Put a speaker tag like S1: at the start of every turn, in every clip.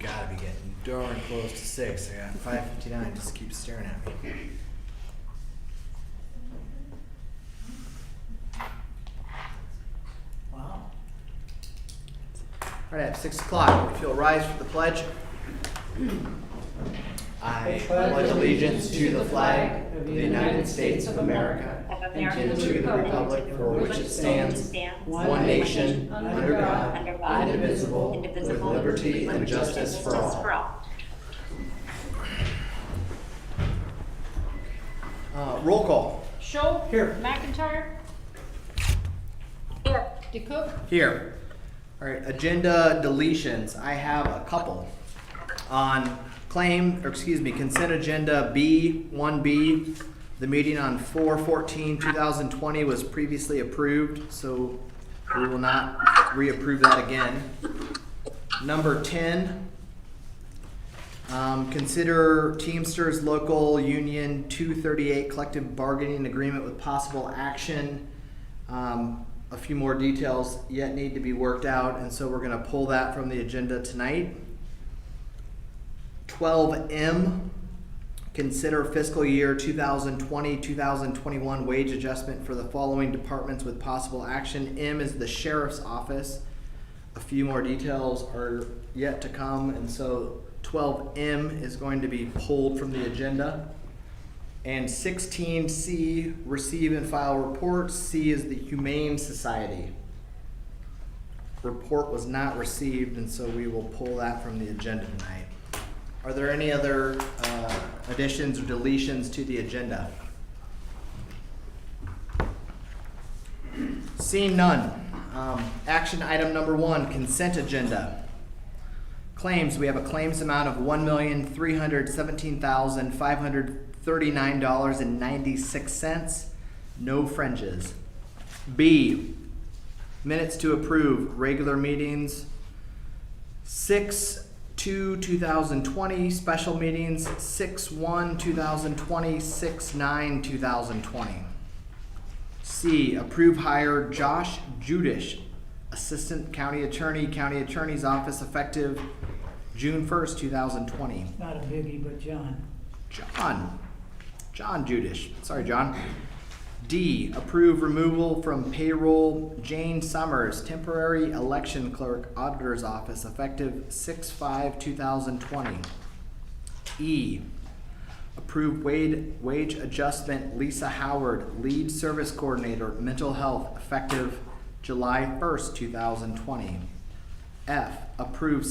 S1: gotta be getting darn close to 6. I got 5:59. Just keep staring at me.
S2: Wow.
S1: All right, at 6 o'clock, if you'll rise for the pledge. I pledge allegiance to the flag of the United States of America and to the republic for which it stands, one nation, under God, indivisible, with liberty and justice for all. Roll call.
S3: Scholl.
S1: Here.
S3: McIntyre. Here. DeCook.
S1: Here. All right, agenda deletions. I have a couple. On consent agenda B1B, the meeting on 4/14/2020 was previously approved, so we will not reapprove that again. Number 10, consider Teamsters Local Union 238 collective bargaining agreement with possible action. A few more details yet need to be worked out, and so we're going to pull that from the agenda tonight. 12M, consider fiscal year 2020-2021 wage adjustment for the following departments with possible action. M is the sheriff's office. A few more details are yet to come, and so 12M is going to be pulled from the agenda. And 16C, receive and file reports. C is the Humane Society. Report was not received, and so we will pull that from the agenda tonight. Are there any other additions or deletions to the agenda? Seeing none. Action item number 1, consent agenda. Claims. We have a claims amount of $1,317,539.96. No fringes. B, minutes to approve. Regular meetings 6/2/2020, special meetings 6/1/2020, 6/9/2020. C, approve hire Josh Judish, Assistant County Attorney, County Attorney's Office, effective June 1st, 2020.
S2: Not a biggie, but John.
S1: John Judish. Sorry, John. D, approve removal from payroll Jane Summers, temporary election clerk, auditor's office, effective 6/5/2020. E, approve wage adjustment Lisa Howard, lead service coordinator, mental health, effective July 1st, 2020. F, approve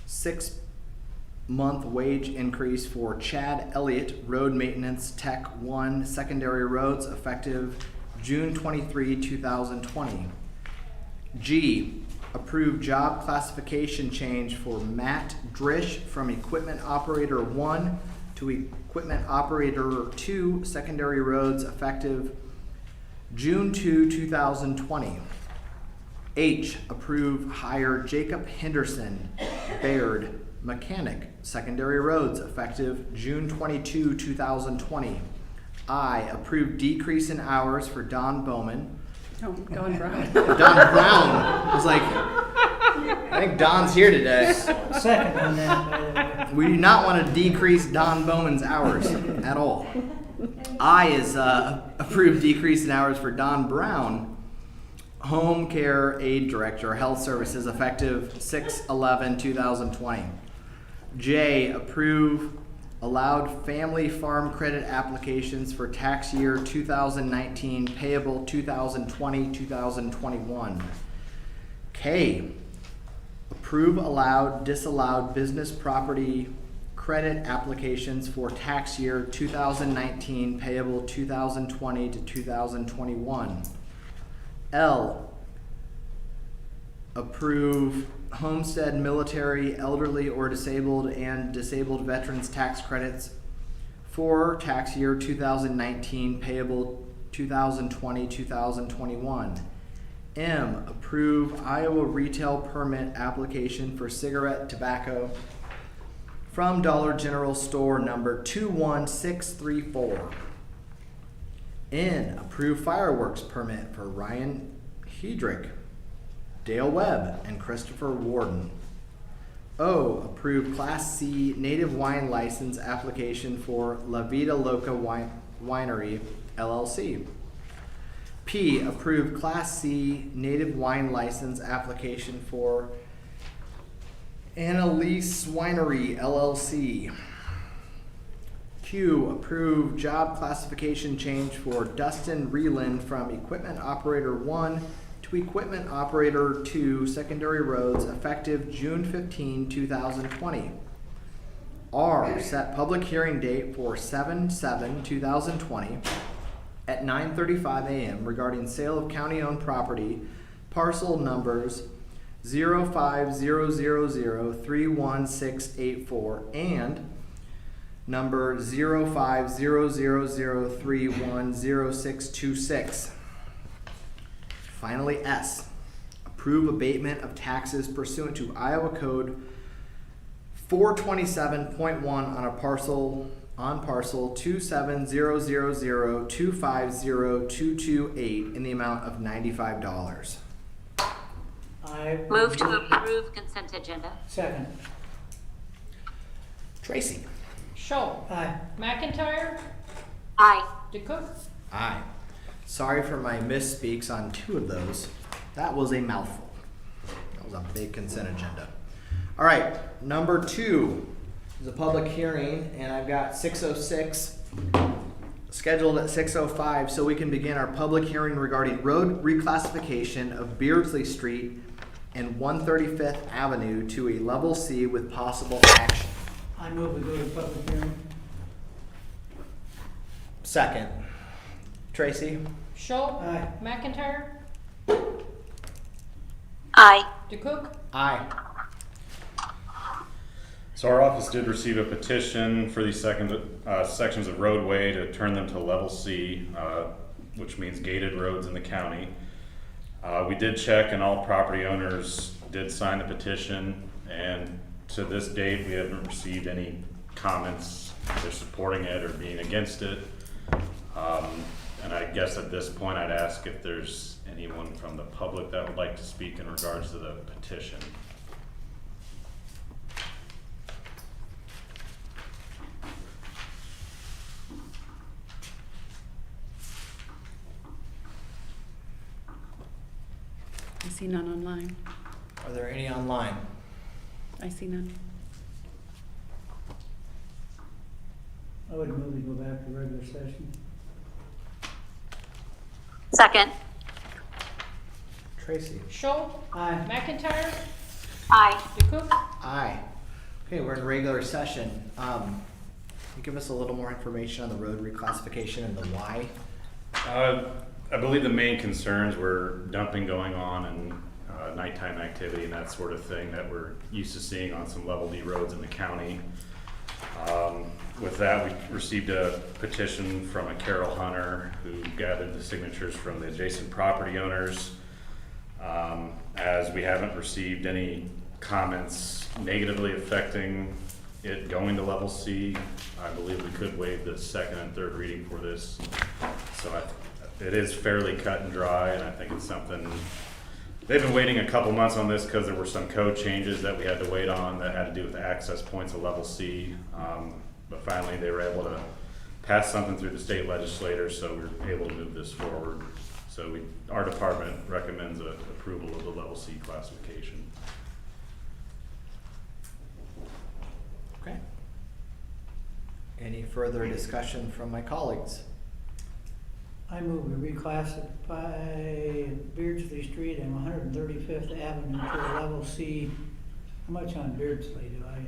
S1: six-month wage increase for Chad Elliott, road maintenance tech 1, secondary roads, effective June 23, 2020. G, approve job classification change for Matt Drish from equipment operator 1 to equipment operator 2, secondary roads, effective June 2, 2020. H, approve hire Jacob Henderson, Baird, mechanic, secondary roads, effective June 22, 2020. I, approve decrease in hours for Don Bowman.
S3: Oh, Don Brown.
S1: Don Brown. I was like, I think Don's here today.
S2: Second on that, by the way.
S1: We do not want to decrease Don Bowman's hours at all. I is approved decrease in hours for Don Brown, home care aid director, health services, effective 6/11/2020. J, approve allowed family farm credit applications for tax year 2019 payable 2020-2021. K, approve allowed disallowed business property credit applications for tax year 2019 payable 2020-2021. L, approve homestead, military, elderly or disabled and disabled veterans tax credits for tax year 2019 payable 2020-2021. M, approve Iowa retail permit application for cigarette tobacco from Dollar General Store number 21634. N, approve fireworks permit for Ryan Hedrick, Dale Webb, and Christopher Warden. O, approve Class C native wine license application for La Vida Loca Winery LLC. P, approve Class C native wine license application for Annalise Winery LLC. Q, approve job classification change for Dustin Reland from Equipment Operator 1 to Equipment Operator 2, Secondary Roads, effective June 15, 2020. R, set public hearing date for 7/7/2020 at 9:35 a.m. regarding sale of county-owned property, parcel numbers 05000316684 and number 05000310626. Finally, S, approve abatement of taxes pursuant to Iowa Code 427.1 on parcel 27000250228 in the amount of $95.
S2: I.
S4: Move to approve consent agenda.
S2: Second.
S1: Tracy.
S3: Schultz.
S2: Aye.
S3: McIntyre.
S4: Aye.
S3: DeCook.
S1: Aye. Sorry for my misspeaks on two of those. That was a mouthful. That was a big consent agenda. All right, number 2 is a public hearing, and I've got 6:06 scheduled at 6:05, so we can begin our public hearing regarding road reclassification of Beardsley Street and 135th Avenue to a level C with possible action.
S2: I move we go to public hearing.
S1: Second. Tracy?
S3: Schultz.
S2: Aye.
S3: McIntyre.
S4: Aye.
S3: DeCook.
S1: Aye.
S5: So our office did receive a petition for these sections of roadway to turn them to level C, which means gated roads in the county. We did check and all property owners did sign the petition, and to this date we haven't received any comments either supporting it or being against it. And I guess at this point I'd ask if there's anyone from the public that would like to speak in regards to the petition.
S6: I see none online.
S1: Are there any online?
S6: I see none.
S2: I would move we go back to regular session.
S4: Second.
S1: Tracy?
S3: Schultz.
S2: Aye.
S3: McIntyre.
S4: Aye.
S3: DeCook.
S1: Aye. Okay, we're in regular session. Can you give us a little more information on the road reclassification and the why?
S5: I believe the main concerns were dumping going on and nighttime activity and that sort of thing that we're used to seeing on some level D roads in the county. With that, we received a petition from a Carol Hunter who gathered the signatures from the adjacent property owners. As we haven't received any comments negatively affecting it going to level C, I believe we could waive the second and third reading for this. So it is fairly cut and dry, and I think it's something, they've been waiting a couple months on this because there were some code changes that we had to wait on that had to do with the access points of level C. But finally they were able to pass something through the state legislature, so we were able to move this forward. So our department recommends approval of the level C classification.
S1: Okay. Any further discussion from my colleagues?
S2: I move we reclassify Beardsley Street and 135th Avenue to a level C. How much on Beardsley do I,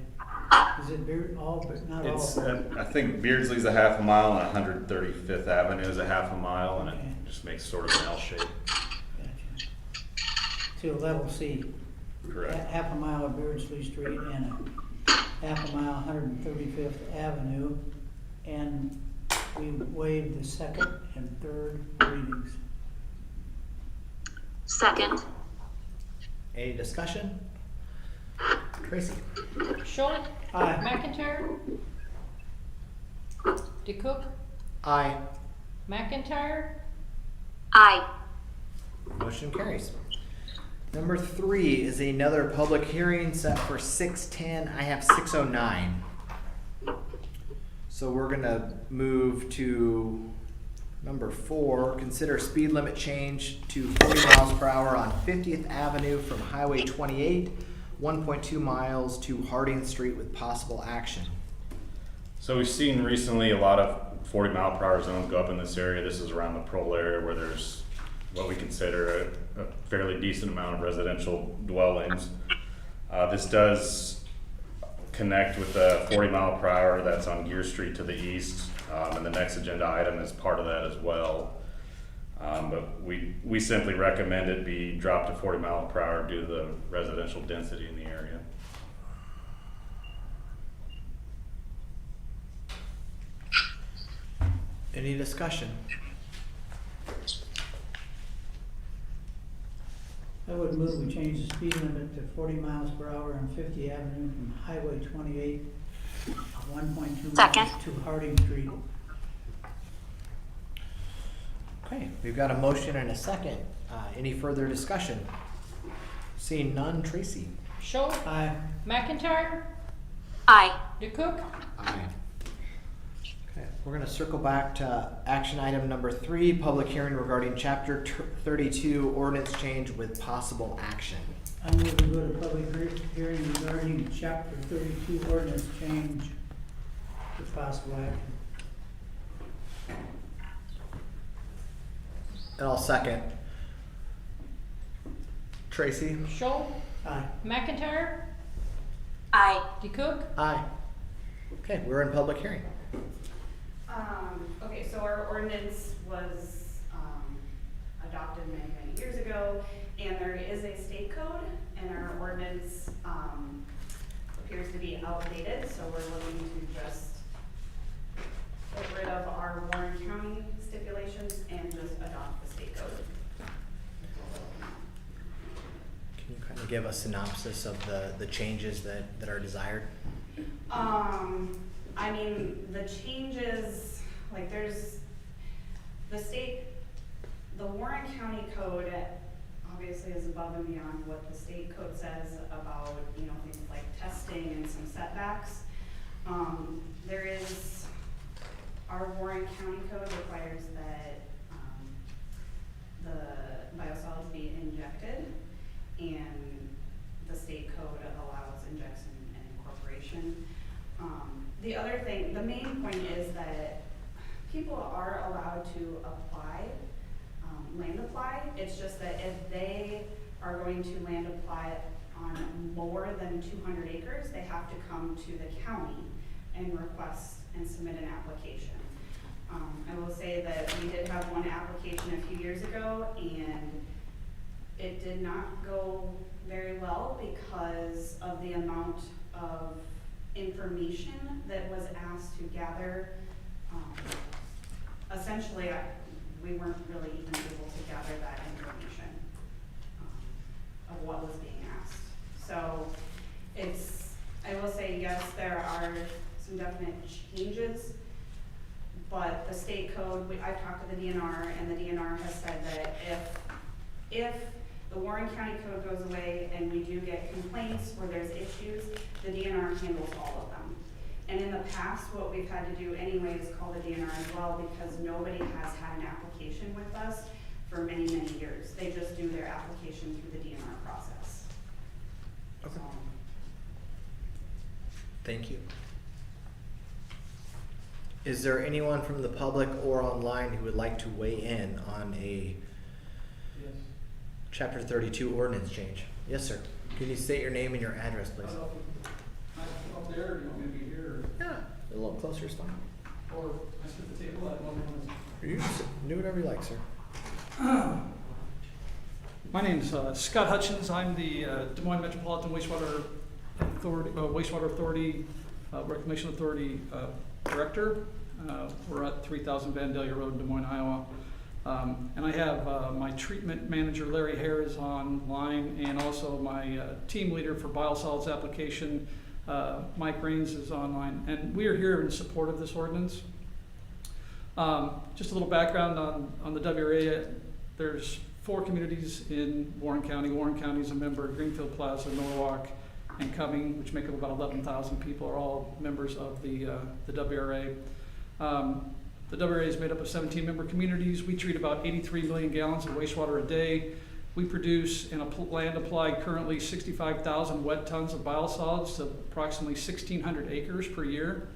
S2: is it all, but not all?
S5: It's, I think Beardsley's a half a mile and 135th Avenue is a half a mile, and
S2: Okay.
S5: it just makes sort of an L shape.
S2: Gotcha. To a level C.
S5: Correct.
S2: Half a mile of Beardsley Street and a half a mile 135th Avenue, and we waive the second and third readings.
S4: Second.
S1: Any discussion? Tracy?
S3: Schultz.
S2: Aye.
S3: McIntyre. DeCook.
S1: Aye.
S3: McIntyre.
S4: Aye.
S1: Motion carries. Number 3 is another public hearing set for 6:10. I have 6:09. So we're gonna move to number 4, consider speed limit change to 40 miles per hour on 50th Avenue from Highway 28, 1.2 miles to Harding Street with possible action.
S5: So we've seen recently a lot of 40-mile-per-hour zones go up in this area. This is around the Pearl area where there's what we consider a fairly decent amount of residential dwellings. This does connect with the 40-mile-per-hour that's on Gear Street to the east, and the next agenda item is part of that as well. But we simply recommend it be dropped to 40 miles per hour due to the residential density in the area.
S1: Any discussion?
S2: I would move we change the speed limit to 40 miles per hour on 50th Avenue from Highway 28, 1.2
S4: Second.
S2: miles to Harding Street.
S1: Okay, we've got a motion and a second. Any further discussion? Seeing none, Tracy?
S3: Schultz,
S2: Aye.
S3: McIntyre,
S4: Aye.
S3: DeCook,
S1: Aye. Okay, we're gonna circle back to action item number 3, public hearing regarding chapter 32 ordinance change with possible action.
S2: I move to go to public hearing regarding chapter 32 ordinance change with possible action.
S1: And I'll second. Tracy?
S3: Schultz,
S2: Aye.
S3: McIntyre,
S4: Aye.
S3: DeCook.
S1: Aye. Okay, we're in public hearing.
S7: Okay, so our ordinance was, adopted many, many years ago, and there is a state code, and our ordinance, appears to be outdated, so we're looking to just get rid of our Warren County stipulations and just adopt the state code.
S1: Can you kind of give a synopsis of the changes that are desired?
S7: I mean, the changes, like there's the state, the Warren County code obviously is above and beyond what the state code says about, you know, things like testing and some setbacks. There is, our Warren County code requires that, the biosolids be injected, and the state code allows injection and incorporation. The other thing, the main point is that people are allowed to apply, land apply. It's just that if they are going to land apply on more than 200 acres, they have to come to the county and request and submit an application. I will say that we did have one application a few years ago, and it did not go very well because of the amount of information that was asked to gather. Essentially, we weren't really even able to gather that information of what was being asked. So it's, I will say, yes, there are some definite changes, but the state code, I've talked to the DNR, and the DNR has said that if the Warren County code goes away and we do get complaints where there's issues, the DNR handles all of them. And in the past, what we've had to do anyway is call the DNR as well, because nobody has had an application with us for many, many years. They just do their application through the DNR process.
S1: Okay.
S7: So,
S1: Thank you. Is there anyone from the public or online who would like to weigh in on a
S8: Yes.
S1: chapter 32 ordinance change? Yes, sir. Can you state your name and your address, please?
S8: Up there, or you want me to be here,
S1: Yeah, a little closer is fine.
S8: or I sit at the table, I don't know.
S1: You can do whatever you like, sir.
S8: My name's Scott Hutchins. I'm the Des Moines Metropolitan Wastewater Authority, Reclamation Authority Director. We're at 3000 Vandalia Road in Des Moines, Iowa. And I have my treatment manager, Larry Hare, is online, and also my team leader for biosolids application, Mike Rains, is online. And we are here in support of this ordinance. Just a little background on the WRA. There's 4 communities in Warren County. Warren County is a member of Greenfield Plaza, Norwalk, and Cumming, which make up about 11,000 people, are all members of the WRA. The WRA is made up of 17 member communities. We treat about 83 million gallons of wastewater a day. We produce in a land applied currently 65,000 wet tons of biosolids to approximately 1,600 acres per year.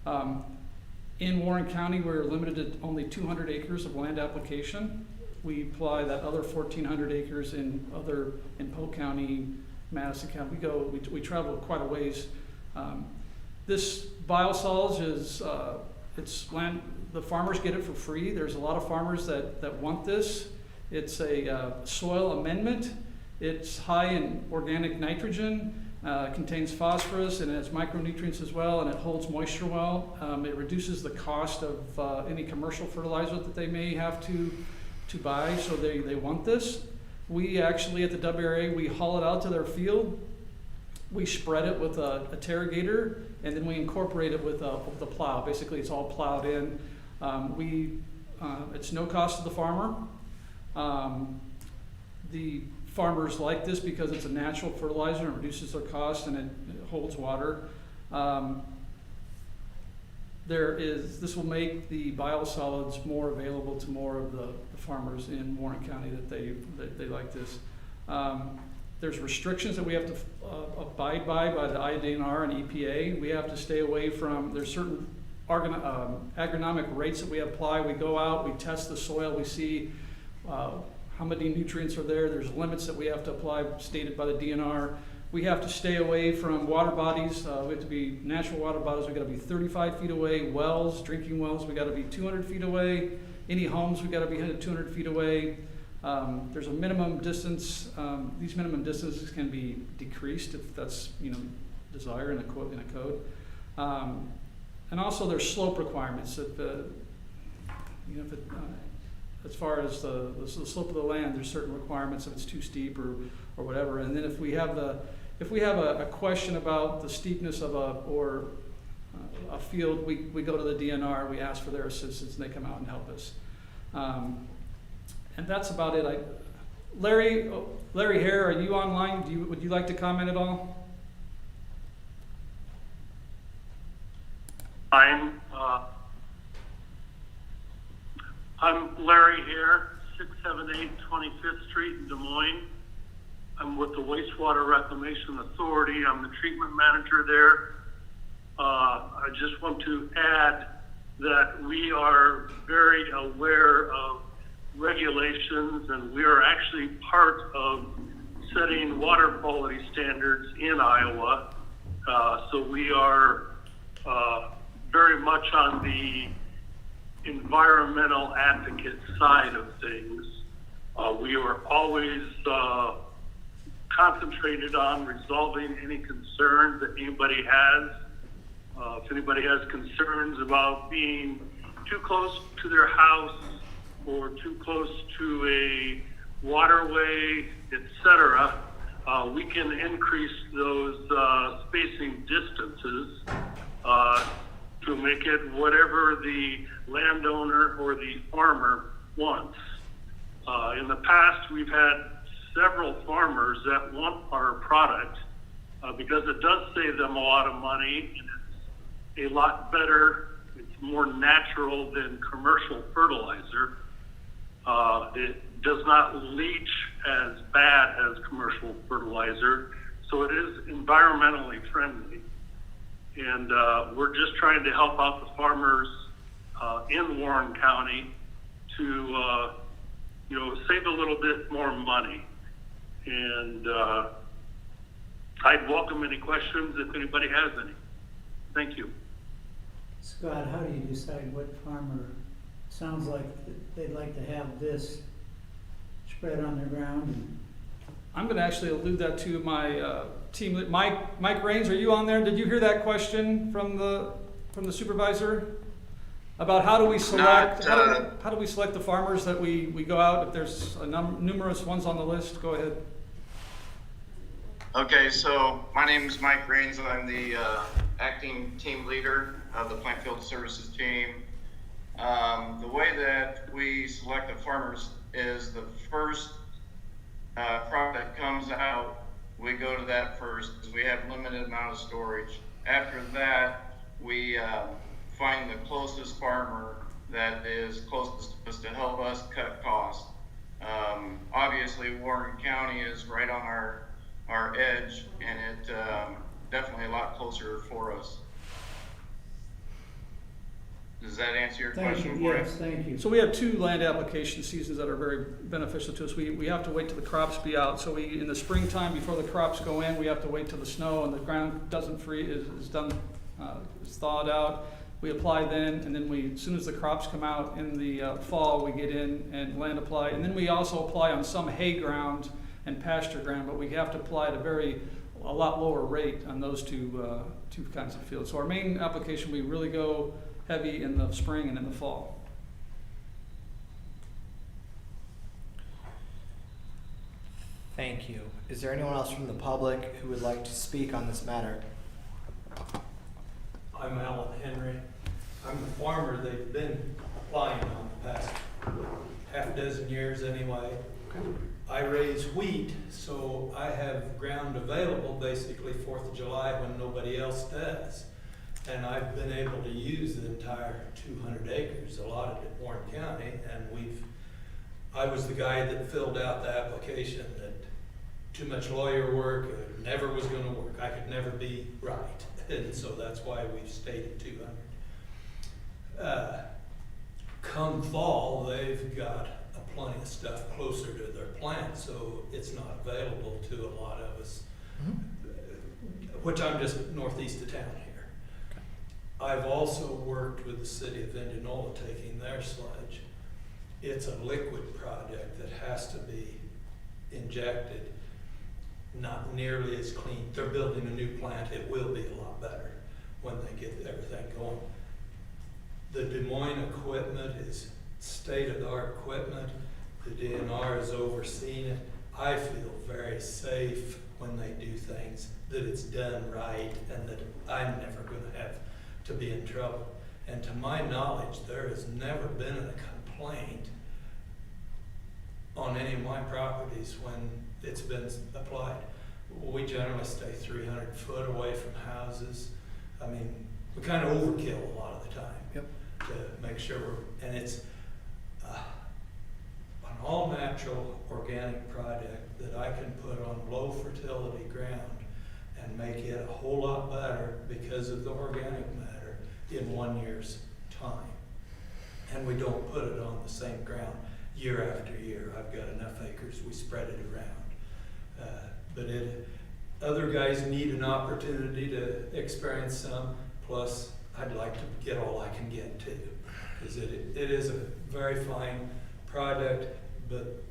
S8: In Warren County, we're limited to only 200 acres of land application. We apply that other 1,400 acres in Polk County, Madison County. We travel quite a ways. This biosolids is it's land. The farmers get it for free. There's a lot of farmers that want this. It's a soil amendment. It's high in organic nitrogen, contains phosphorus, and it has micronutrients as well, and it holds moisture well. It reduces the cost of any commercial fertilizer that they may have to buy, so they want this. We actually, at the WRA, we haul it out to their field. We spread it with a tarrigator, and then we incorporate it with the plow. Basically, it's all plowed in. It's no cost to the farmer. The farmers like this because it's a natural fertilizer and it reduces their cost, and it holds water. This will make the biosolids more available to more of the farmers in Warren County that they like this. There's restrictions that we have to abide by the IDNR and EPA. We have to stay away from, there's certain agronomic rates that we apply. We go out, we test the soil, we see how many nutrients are there. There's limits that we have to apply stated by the DNR. We have to stay away from water bodies. We have to be natural water bodies. We got to be 35 feet away. Wells, drinking wells, we got to be 200 feet away. Any homes, we got to be 200 feet away. There's a minimum distance. These minimum distances can be decreased if that's desired in a code. And also there's slope requirements. As far as the slope of the land, there's certain requirements if it's too steep or whatever. And then if we have a question about the steepness of a field, we go to the DNR, we ask for their assistance, and they come out and help us. And that's about it. Larry Hare, are you online? Would you like to comment at all?
S9: I'm Larry Hare, 678 25th Street in Des Moines. I'm with the Wastewater Reclamation Authority. I'm the treatment manager there. I just want to add that we are very aware of regulations, and we are actually part of setting water quality standards in Iowa. So we are very much on the environmental advocate side of things. We are always concentrated on resolving any concerns that anybody has. If anybody has concerns about being too close to their house or too close to a waterway, etc., we can increase those spacing distances to make it whatever the landowner or the farmer wants. In the past, we've had several farmers that want our product because it does save them a lot of money, and it's a lot better. It's more natural than commercial fertilizer. It does not leach as bad as commercial fertilizer, so it is environmentally friendly. And we're just trying to help out the farmers in Warren County to save a little bit more money. And I'd welcome any questions if anybody has any. Thank you.
S2: Scott, how do you decide what farmer? Sounds like they'd like to have this spread on their ground.
S8: I'm going to actually allude that to my team lead. Mike Raines, are you on there? Did you hear that question from the supervisor about how do we select how do we select the farmers that we go out? If there's numerous ones on the list, go ahead.
S10: Okay, so my name is Mike Raines. I'm the acting team leader of the plant field services team. The way that we select the farmers is the first product comes out, we go to that first, because we have limited amount of storage. After that, we find the closest farmer that is closest to us to help us cut costs. Obviously, Warren County is right on our edge, and it definitely a lot closer for us. Does that answer your
S2: Thank
S10: question?
S2: you,
S10: Warren?
S2: yes, thank you.
S8: So we have two land application seasons that are very beneficial to us. We have to wait till the crops be out. So in the springtime, before the crops go in, we have to wait till the snow and the ground doesn't freeze, is thawed out. We apply then, and then as soon as the crops come out in the fall, we get in and land apply. And then we also apply on some hay ground and pasture ground, but we have to apply at a lot lower rate on those two kinds of fields. So our main application, we really go heavy in the spring and in the fall.
S1: Thank you. Is there anyone else from the public who would like to speak on this matter?
S11: I'm Alan Henry. I'm the farmer they've been applying on the past half dozen years anyway. I raise wheat, so I have ground available basically 4th of July when nobody else does. And I've been able to use the entire 200 acres allotted at Warren County, and I was the guy that filled out the application that too much lawyer work, it never was gonna work. I could never be right. And so that's why we've stayed at 200. Come fall, they've got plenty of stuff closer to their plant, so it's not available to a lot of us, which I'm just northeast of town here. I've also worked with the city of Indianola taking their sludge. It's a liquid product that has to be injected, not nearly as clean. They're building a new plant. It will be a lot better when they get everything going. The Des Moines equipment is state-of-the-art equipment. The DNR has overseen it. I feel very safe when they do things, that it's done right, and that I'm never going to have to be in trouble. And to my knowledge, there has never been a complaint on any of my properties when it's been applied. We generally stay 300 foot away from houses. I mean, we kind of overkill a lot of the time.
S1: Yep.
S11: To make sure and it's an all-natural organic product that I can put on low fertility ground and make it a whole lot better because of the organic matter in 1 year's time. And we don't put it on the same ground year after year. I've got enough acres, we spread it around. But other guys need an opportunity to experience some, plus I'd like to get all I can get too. Because it is a very fine product, but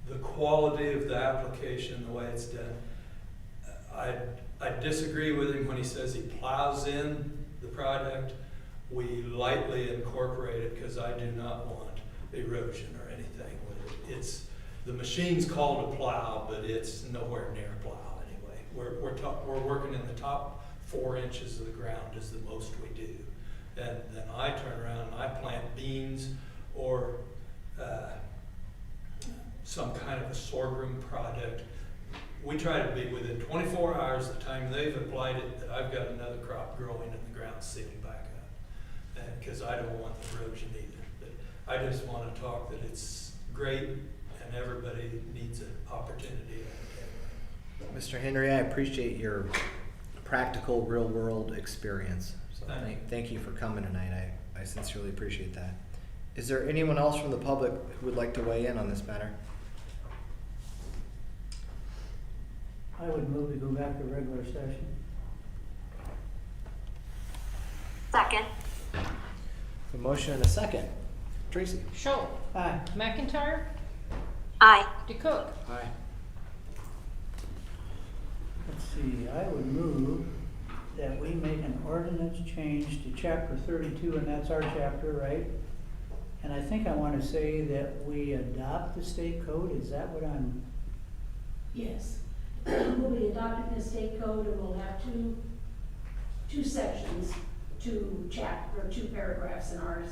S11: the quality of the application, the way it's done, I disagree with him when he says he plows in the product. We lightly incorporate it because I do not want erosion or anything with it. The machine's called a plow, but it's nowhere near a plow anyway. We're working in the top 4 inches of the ground is the most we do. And then I turn around and I plant beans or some kind of a sorghum product. We try to be within 24 hours of the time they've applied it, that I've got another crop growing and the ground sealing back up. Because I don't want the erosion either. But I just want to talk that it's great and everybody needs an opportunity.
S1: Mr. Henry, I appreciate your practical, real-world experience. So thank you for coming tonight. I sincerely appreciate that. Is there anyone else from the public who would like to weigh in on this matter?
S2: I would move to go back to regular session.
S4: Second.
S1: A motion and a second. Tracy?
S3: Schultz.
S2: Aye.
S3: McIntyre.
S4: Aye.
S3: DeCook.
S1: Aye.
S2: Let's see, I would move that we make an ordinance change to chapter 32, and that's our chapter, right? And I think I want to say that we adopt the state code, is that what I'm?
S12: Yes. We'll be adopting the state code, and we'll have two sections, two paragraphs in ours.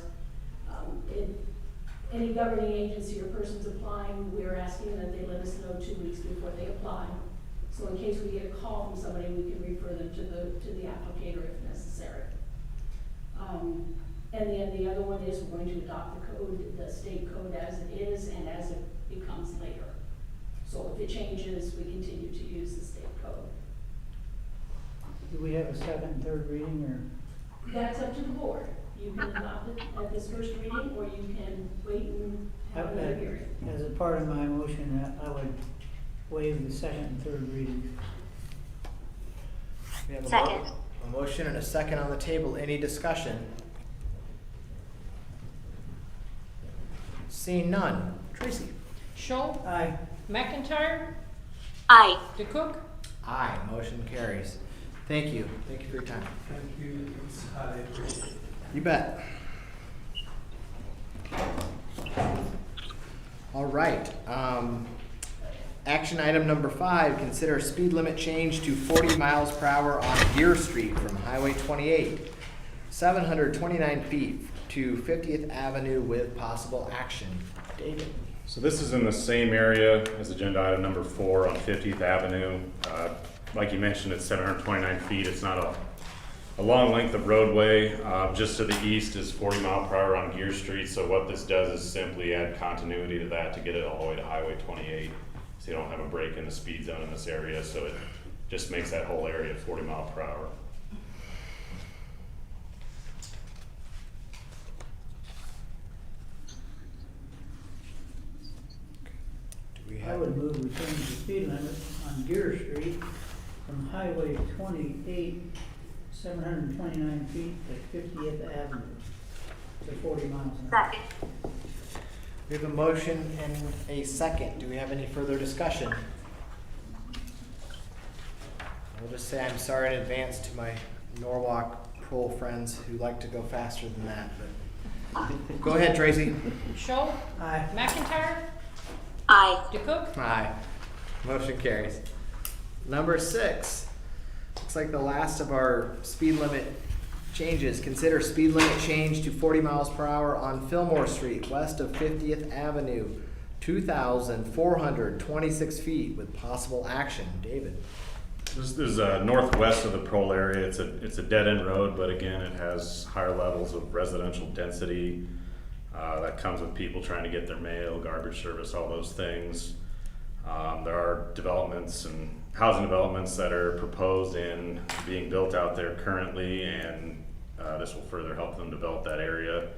S12: any governing agency or persons applying, we're asking that they let us know 2 weeks before they apply. So in case we get a call from somebody, we can refer them to the applicator if necessary. And then the other one is we're going to adopt the code, the state code as it is and as it becomes later. So if it changes, we continue to use the state code.
S2: Do we have a second and third reading, or?
S12: That's up to the board. You can adopt it at this first reading, or you can wait and have another hearing.
S2: As a part of my motion, I would waive the second and third readings.
S1: We have
S4: Second.
S1: A motion and a second on the table. Any discussion? Seeing none. Tracy?
S3: Scholl,
S2: Aye.
S3: McIntyre,
S4: Aye.
S3: DeCook,
S1: Aye. Motion carries. Thank you. Thank you for your time.
S11: Thank you, it's highly appreciated.
S1: You bet. All right. Action item number 5, consider speed limit change to 40 miles per hour on Deer Street from Highway 28, 729 feet to 50th Avenue with possible action. David?
S5: So this is in the same area as agenda item number 4 on 50th Avenue. Like you mentioned, it's 729 feet. It's not a long length of roadway. Just to the east is 40 mile per hour on Gear Street. So what this does is simply add continuity to that to get it all the way to Highway 28. So you don't have a break in the speed zone in this area. So it just makes that whole area 40 mile per hour.
S1: Do we
S2: I
S1: have?
S2: would move we change the speed limit on Deer Street from Highway 28, 729 feet to 50th Avenue to 40 miles an hour.
S4: Second.
S1: We have a motion and a second. Do we have any further discussion? I'll just say I'm sorry in advance to my Norwalk Pro friends who like to go faster than that. But go ahead, Tracy.
S3: Scholl,
S2: Aye.
S3: McIntyre,
S4: Aye.
S3: DeCook,
S1: Aye. Motion carries. Number 6. Looks like the last of our speed limit changes. Consider speed limit change to 40 miles per hour on Fillmore Street, west of 50th Avenue, 2,426 feet with possible action. David?
S5: This is northwest of the Prole area. It's a dead end road, but again, it has higher levels of residential density. That comes with people trying to get their mail, garbage service, all those things. There are developments and housing developments that are proposed and being built out there currently, and this will further help them develop that area.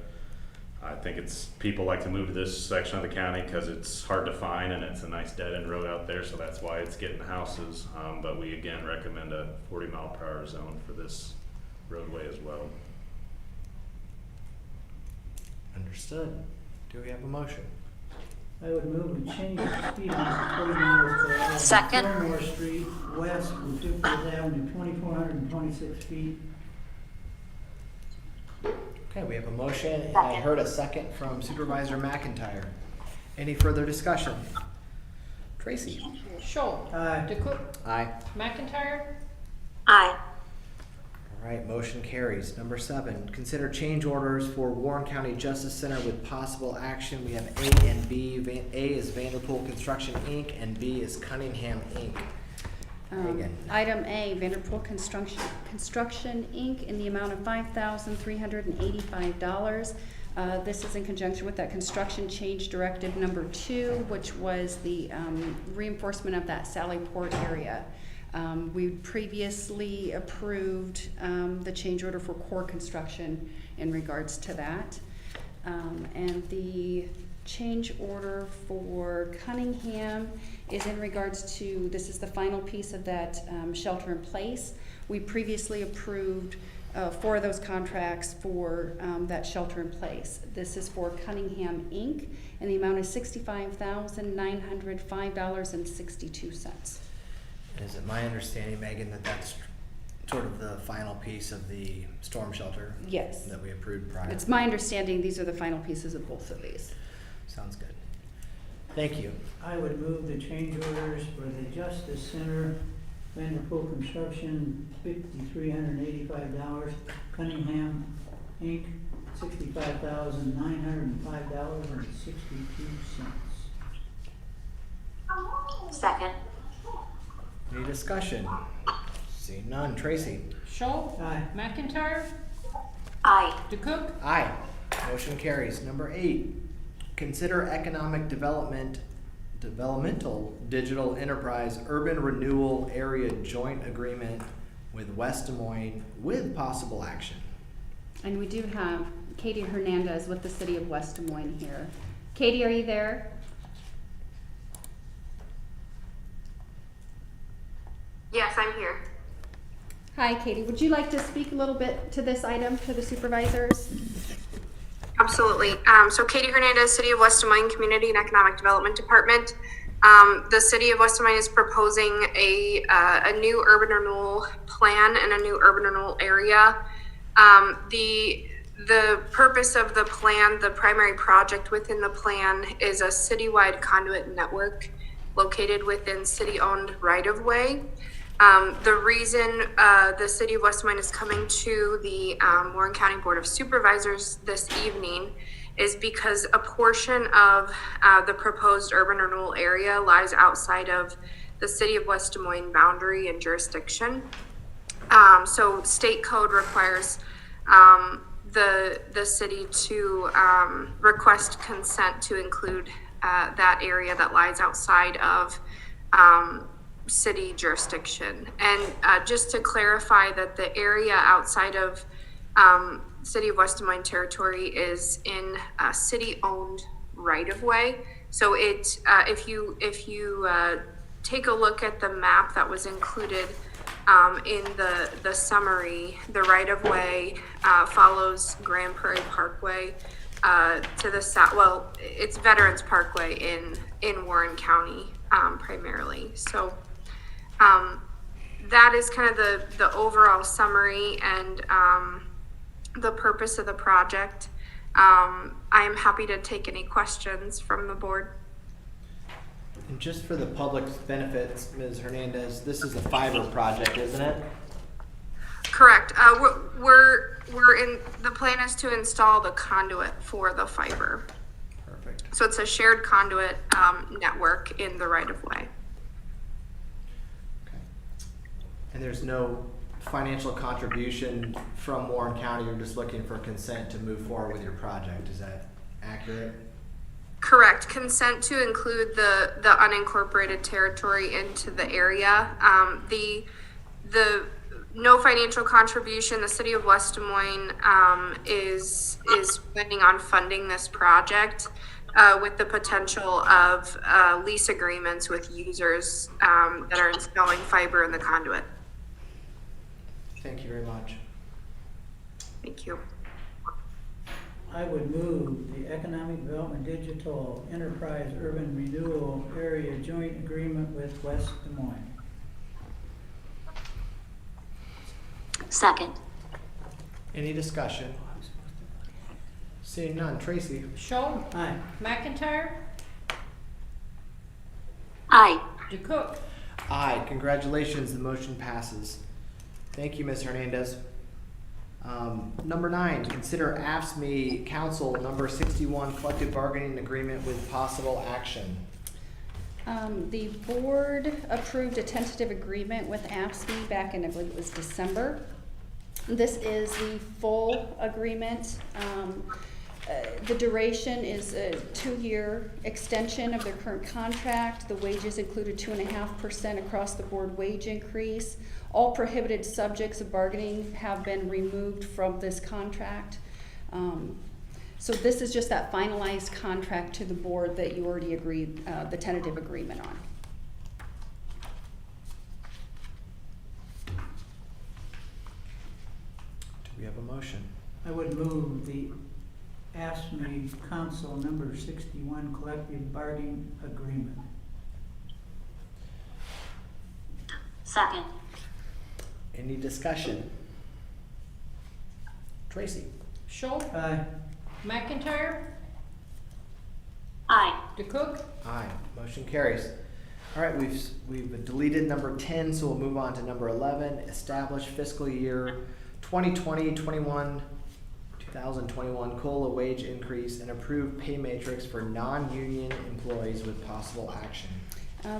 S5: I think people like to move to this section of the county because it's hard to find and it's a nice dead end road out there, so that's why it's getting houses. But we again recommend a 40 mile per hour zone for this roadway as well.
S1: Understood. Do we have a motion?
S2: I would move we change the speed limit to 40 miles per hour on
S4: Second.
S2: Fillmore Street, west from 50th Avenue, 2,426 feet.
S1: Okay, we have a motion and I heard a second from Supervisor McIntyre. Any further discussion? Tracy?
S3: Scholl,
S2: Aye.
S3: DeCook,
S1: Aye.
S3: McIntyre,
S4: Aye.
S1: All right, motion carries. Number 7, consider change orders for Warren County Justice Center with possible action. We have A and B. A is Vanderpool Construction, Inc., and B is Cunningham, Inc. Megan.
S6: Item A, Vanderpool Construction, Inc., in the amount of $5,385. This is in conjunction with that construction change directive number 2, which was the reinforcement of that Sally Port area. We previously approved the change order for core construction in regards to that. And the change order for Cunningham is in regards to, this is the final piece of that shelter in place. We previously approved 4 of those contracts for that shelter in place. This is for Cunningham, Inc., and the amount is $65,905.62.
S1: Is it my understanding, Megan, that that's sort of the final piece of the storm shelter?
S6: Yes.
S1: That we approved prior?
S6: It's my understanding these are the final pieces of both of these.
S1: Sounds good. Thank you.
S2: I would move the change orders for the Justice Center, Vanderpool Construction, $5,385, Cunningham, Inc., $65,905.62.
S4: Second.
S1: Any discussion? Seeing none. Tracy?
S3: Scholl,
S2: Aye.
S3: McIntyre,
S4: Aye.
S3: DeCook,
S1: Aye. Motion carries. Number 8, consider economic developmental digital enterprise urban renewal area joint agreement with West Des Moines with possible action.
S6: And we do have Katie Hernandez with the city of West Des Moines here. Katie, are you there?
S13: Yes, I'm here.
S6: Hi, Katie. Would you like to speak a little bit to this item to the supervisors?
S13: Absolutely. So Katie Hernandez, City of West Des Moines Community and Economic Development Department. The City of West Des Moines is proposing a new urban renewal plan and a new urban renewal area. The purpose of the plan, the primary project within the plan, is a citywide conduit network located within city-owned right-of-way. The reason the City of West Des Moines is coming to the Warren County Board of Supervisors this evening is because a portion of the proposed urban renewal area lies outside of the City of West Des Moines boundary and jurisdiction. So state code requires the city to request consent to include that area that lies outside of city jurisdiction. And just to clarify that the area outside of City of West Des Moines territory is in city-owned right-of-way. So it, if you take a look at the map that was included in the summary, the right-of-way follows Grand Prairie Parkway to the south. Well, it's Veterans Parkway in Warren County primarily. So that is kind of the overall summary and the purpose of the project. I am happy to take any questions from the board.
S1: And just for the public's benefit, Ms. Hernandez, this is a fiber project, isn't it?
S13: Correct. We're in, the plan is to install the conduit for the fiber.
S1: Perfect.
S13: So it's a shared conduit network in the right-of-way.
S1: Okay. And there's no financial contribution from Warren County, you're just looking for consent to move forward with your project, is that accurate?
S13: Correct. Consent to include the unincorporated territory into the area. The no financial contribution. The City of West Des Moines is planning on funding this project with the potential of lease agreements with users that are installing fiber in the conduit.
S1: Thank you very much.
S13: Thank you.
S2: I would move the Economic Development Digital Enterprise Urban Renewal Area Joint Agreement with West Des Moines.
S4: Second.
S1: Any discussion? Seeing none. Tracy?
S3: Scholl,
S2: Aye.
S3: McIntyre,
S4: Aye.
S3: DeCook.
S1: Aye. Congratulations, the motion passes. Thank you, Ms. Hernandez. Number 9, consider AFSCME Council number 61 collective bargaining agreement with possible action.
S6: The board approved a tentative agreement with AFSCME back in, I believe it was December. This is the full agreement. The duration is a 2-year extension of their current contract. The wages included 2.5% across the board wage increase. All prohibited subjects of bargaining have been removed from this contract. So this is just that finalized contract to the board that you already agreed the tentative agreement on.
S1: Do we have a motion?
S2: I would move the AFSCME Council number 61 collective bargaining agreement.
S4: Second.
S1: Any discussion? Tracy?
S3: Scholl,
S2: Aye.
S3: McIntyre,
S4: Aye.
S3: DeCook.
S1: Aye. Motion carries. All right, we've deleted number 10, so we'll move on to number 11. Establish fiscal year 2020-21 2021 COLA wage increase and approve pay matrix for non-union employees with possible action.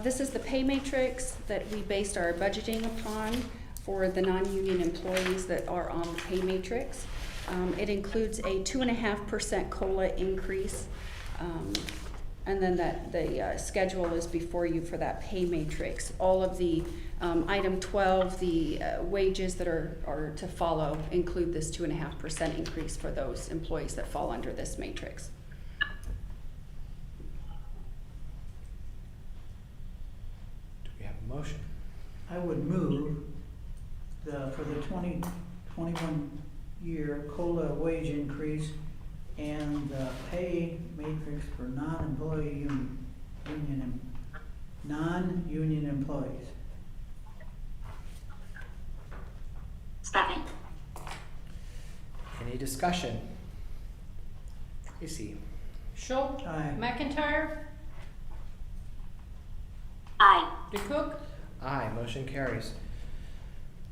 S6: This is the pay matrix that we based our budgeting upon for the non-union employees that are on the pay matrix. It includes a 2.5% COLA increase, and then the schedule is before you for that pay matrix. All of the item 12, the wages that are to follow include this 2.5% increase for those employees that fall under this matrix.
S1: Do we have a motion?
S2: I would move for the 2021 year COLA wage increase and the pay matrix for non-union employees.
S4: Second.
S1: Any discussion? Tracy?
S3: Schultz.
S2: Aye.
S3: McIntyre.
S4: Aye.
S3: DeCook.
S1: Aye, motion carries.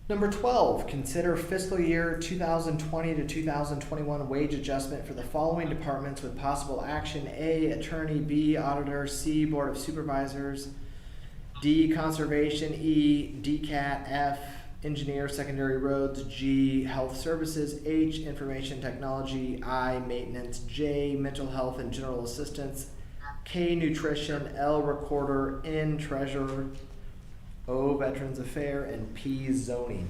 S1: Number 12, consider fiscal year 2020 to 2021 wage adjustment for the following departments with possible action. A, attorney. B, auditor. C, board of supervisors. D, conservation. E, DCAT. F, engineer, secondary roads. G, health services. H, information technology. I, maintenance. J, mental health and general assistance. K, nutrition. L, recorder. N, treasurer. O, Veterans Affairs, and P, zoning.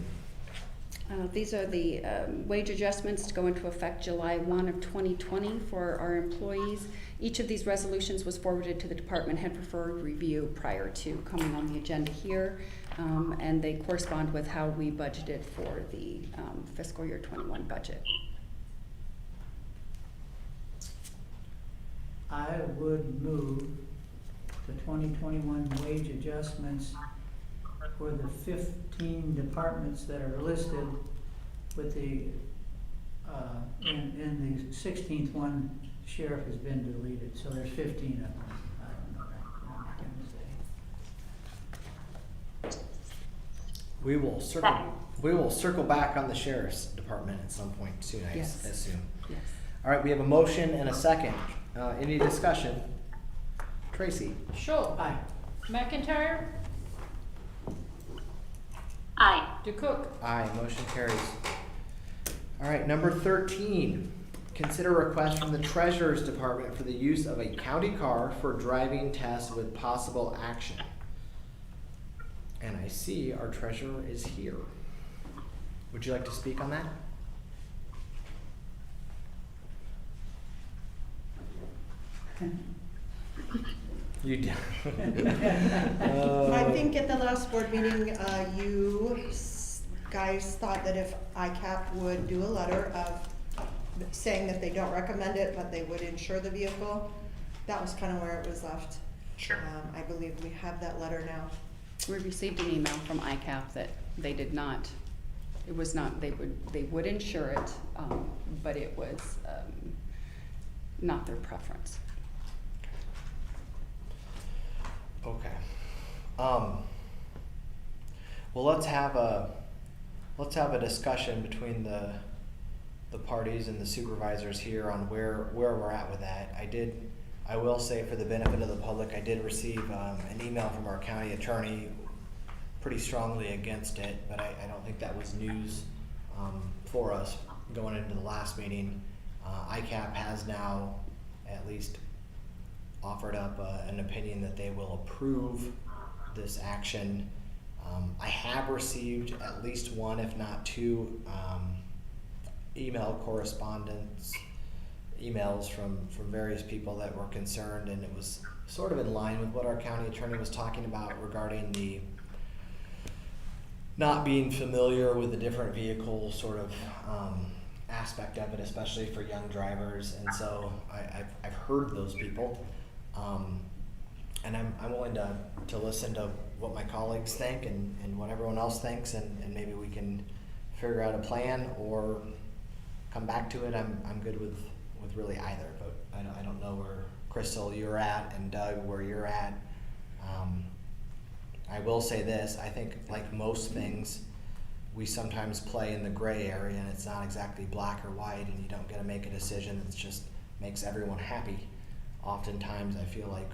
S6: These are the wage adjustments to go into effect July 1 of 2020 for our employees. Each of these resolutions was forwarded to the department head for review prior to coming on the agenda here, and they correspond with how we budgeted for the fiscal year 21 budget.
S2: I would move the 2021 wage adjustments for the 15 departments that are listed with the, and the 16th one, sheriff has been deleted, so there's 15 of them. I don't know, I'm gonna say.
S1: We will circle back on the sheriff's department at some point soon, I
S6: Yes.
S1: assume.
S6: Yes.
S1: All right, we have a motion and a second. Any discussion? Tracy?
S3: Schultz.
S2: Aye.
S3: McIntyre.
S4: Aye.
S3: DeCook.
S1: Aye, motion carries. All right, number 13, consider request from the treasurer's department for the use of a county car for driving test with possible action. And I see our treasurer is here. Would you like to speak on that? You do.
S14: I think at the last board meeting, you guys thought that if ICAP would do a letter of saying that they don't recommend it, but they would insure the vehicle, that was kind of where it was left.
S4: Sure.
S14: I believe we have that letter now.
S6: We received an email from ICAP that they did not, it was not, they would insure it, but it was not their preference.
S1: Okay. Well, let's have a discussion between the parties and the supervisors here on where we're at with that. I will say, for the benefit of the public, I did receive an email from our county attorney pretty strongly against it, but I don't think that was news for us going into the last meeting. ICAP has now at least offered up an opinion that they will approve this action. I have received at least one, if not two, email correspondence, emails from various people that were concerned, and it was sort of in line with what our county attorney was talking about regarding the not being familiar with the different vehicle sort of aspect of it, especially for young drivers. And so I've heard those people. And I'm willing to listen to what my colleagues think and what everyone else thinks, and maybe we can figure out a plan or come back to it. I'm good with really either, but I don't know where Crystal you're at and Doug where you're at. I will say this, I think like most things, we sometimes play in the gray area, and it's not exactly black or white, and you don't get to make a decision that just makes everyone happy. Oftentimes I feel like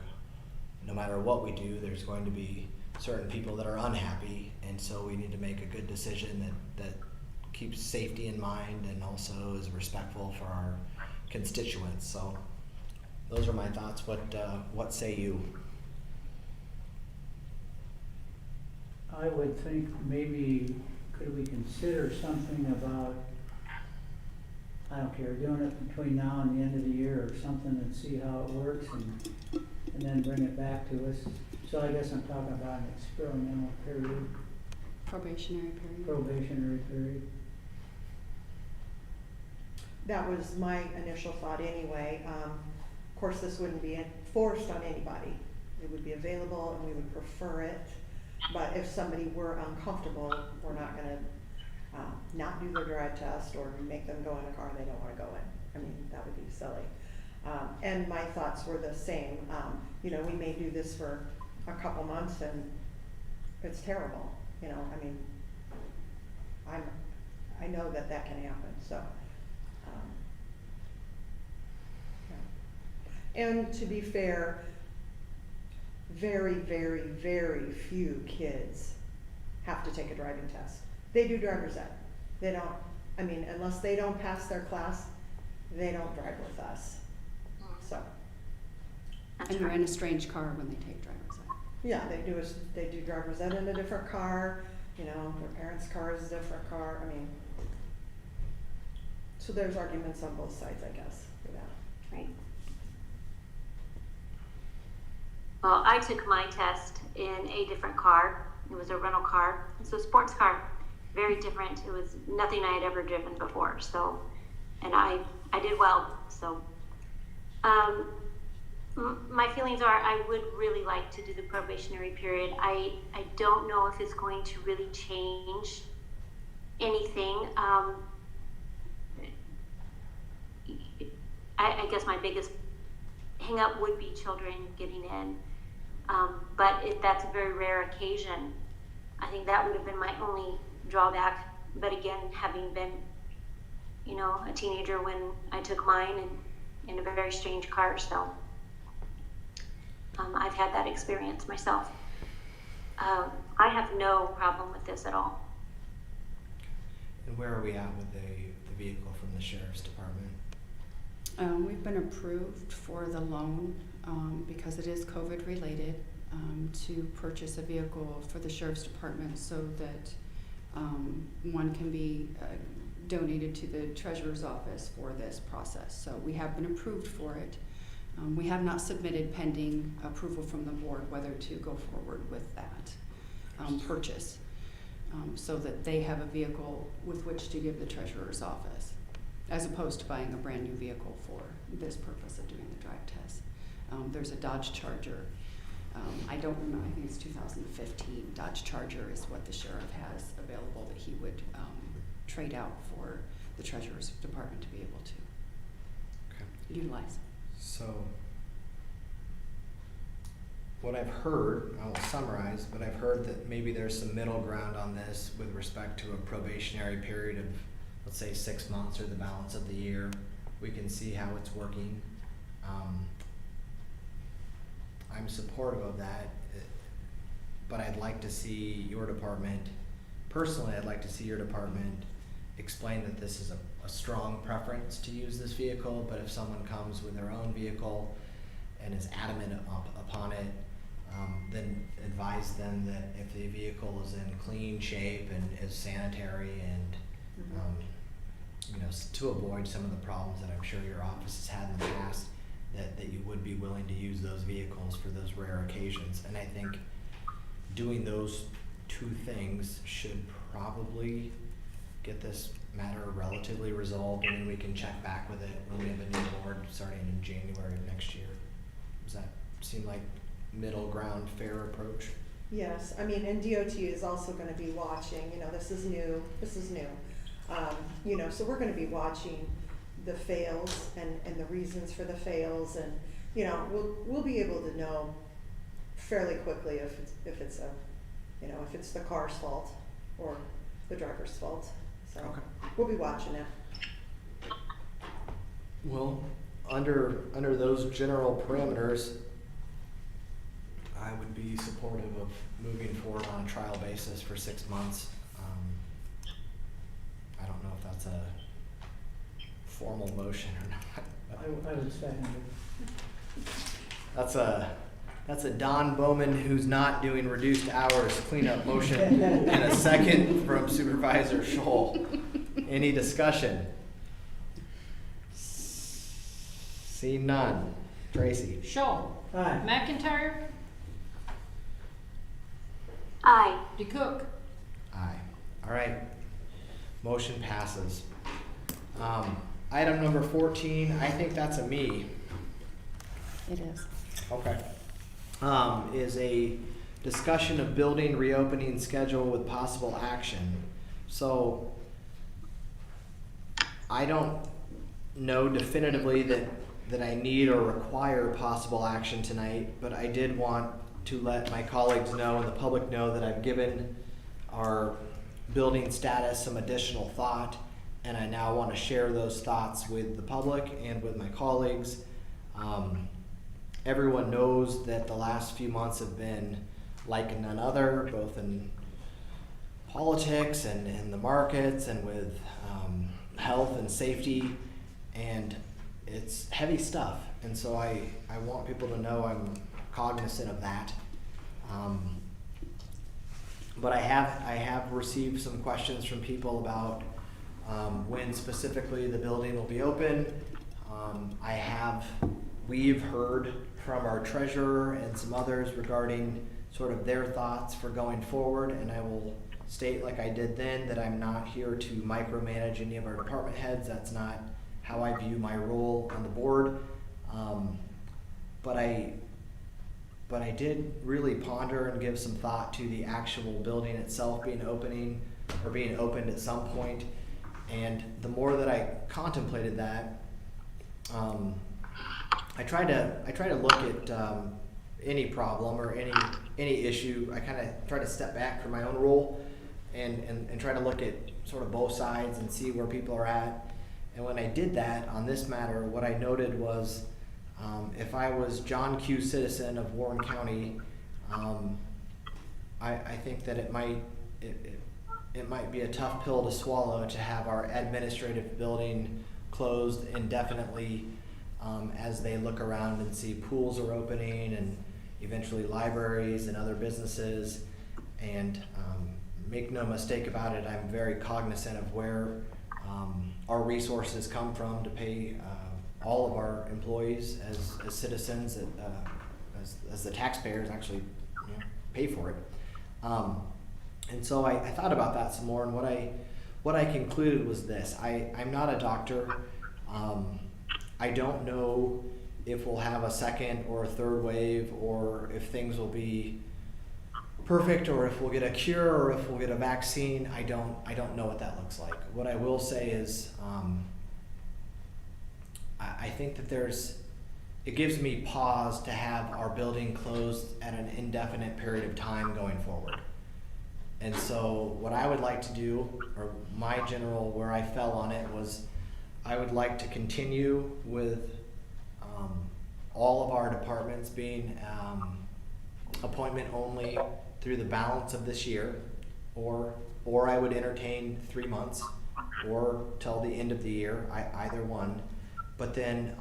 S1: no matter what we do, there's going to be certain people that are unhappy, and so we need to make a good decision that keeps safety in mind and also is respectful for our constituents. So those are my thoughts. What say you?
S2: I would think maybe, could we consider something about, I don't care, doing it between now and the end of the year or something and see how it works and then bring it back to us. So I guess I'm talking about an experimental period,
S6: Probationary period.
S2: probationary period.
S14: That was my initial thought anyway. Of course, this wouldn't be forced on anybody. It would be available and we would prefer it. But if somebody were uncomfortable, we're not gonna not do their drive test or make them go in a car they don't wanna go in. I mean, that would be silly. And my thoughts were the same. You know, we may do this for a couple months and it's terrible, you know, I mean, I know that can happen, so. Yeah. And to be fair, very, very, very few kids have to take a driving test. They do driver's ed. They don't, I mean, unless they don't pass their class, they don't drive with us, so.
S6: And they're in a strange car when they take driver's ed.
S14: Yeah, they do driver's ed in a different car, you know, their parents' car is a different car, I mean. So there's arguments on both sides, I guess, for that.
S4: Right. Well, I took my test in a different car. It was a rental car. It's a sports car, very different. It was nothing I had ever driven before. So, and I did well. So, my feelings are I would really like to do the probationary period. I don't know if it's going to really change anything. I guess my biggest hang up would be children getting in. But if that's a very rare occasion, I think that would have been my only drawback. But again, having been, you know, a teenager when I took mine and in a very strange car, so I've had that experience myself. I have no problem with this at all.
S1: And where are we at with the vehicle from the sheriff's department?
S6: We've been approved for the loan, because it is COVID related, to purchase a vehicle for the sheriff's department so that one can be donated to the treasurer's office for this process. So we have been approved for it. We have not submitted pending approval from the board whether to go forward with that purchase, so that they have a vehicle with which to give the treasurer's office, as opposed to buying a brand new vehicle for this purpose of doing the drive test. There's a Dodge Charger. I don't remember, I think it's 2015 Dodge Charger is what the sheriff has available that he would trade out for the treasurer's department to be able to utilize.
S1: So, what I've heard, I won't summarize, but I've heard that maybe there's some middle ground on this with respect to a probationary period of, let's say, 6 months or the balance of the year. We can see how it's working. I'm supportive of that, but I'd like to see your department, personally, I'd like to see your department explain that this is a strong preference to use this vehicle, but if someone comes with their own vehicle and is adamant upon it, then advise them that if the vehicle is in clean shape and is sanitary and you know, to avoid some of the problems that I'm sure your office has had in the past, that you would be willing to use those vehicles for those rare occasions. And I think doing those two things should probably get this matter relatively resolved, and then we can check back with it when we have a new board starting in January of next year. Does that seem like middle ground, fair approach?
S14: Yes, I mean, and DOT is also gonna be watching, you know, this is new. You know, so we're gonna be watching the fails and the reasons for the fails, and, you know, we'll be able to know fairly quickly if it's a, you know, if it's the car's fault or the driver's fault. So
S1: Okay.
S14: we'll be watching it.
S1: Well, under those general parameters, I would be supportive of moving forward on a trial basis for 6 months. I don't know if that's a formal motion or not.
S2: I would second it.
S1: That's a Don Bowman who's not doing reduced hours cleanup motion and a second from Supervisor Scholl. Any discussion? Seeing none. Tracy?
S3: Scholl.
S2: Aye.
S3: McIntyre.
S4: Aye.
S3: DeCook.
S1: Aye. All right. Motion passes. Item number 14, I think that's a me.
S6: It is.
S1: Okay. Is a discussion of building reopening schedule with possible action. So I don't know definitively that I need or require possible action tonight, but I did want to let my colleagues know and the public know that I've given our building status some additional thought, and I now want to share those thoughts with the public and with my colleagues. Everyone knows that the last few months have been like none other, both in politics and in the markets and with health and safety, and it's heavy stuff. And so I want people to know I'm cognizant of that. But I have received some questions from people about when specifically the building will be open. We've heard from our treasurer and some others regarding sort of their thoughts for going forward, and I will state, like I did then, that I'm not here to micromanage any of our department heads. That's not how I view my role on the board. But I did really ponder and give some thought to the actual building itself being opened at some point. And the more that I contemplated that, I try to look at any problem or any issue. I kind of try to step back from my own role and try to look at sort of both sides and see where people are at. And when I did that on this matter, what I noted was, if I was John Q. Citizen of Warren County, I think that it might be a tough pill to swallow to have our administrative building closed indefinitely, as they look around and see pools are opening and eventually libraries and other businesses. And make no mistake about it, I'm very cognizant of where our resources come from to pay all of our employees as citizens, as the taxpayers actually pay for it. And so I thought about that some more, and what I concluded was this. I'm not a doctor. I don't know if we'll have a second or a third wave, or if things will be perfect, or if we'll get a cure, or if we'll get a vaccine. I don't know what that looks like. What I will say is, I think that it gives me pause to have our building closed at an indefinite period of time going forward. And so what I would like to do, or my general, where I fell on it, was I would like to continue with all of our departments being appointment only through the balance of this year, or I would entertain 3 months or till the end of the year, either one. But then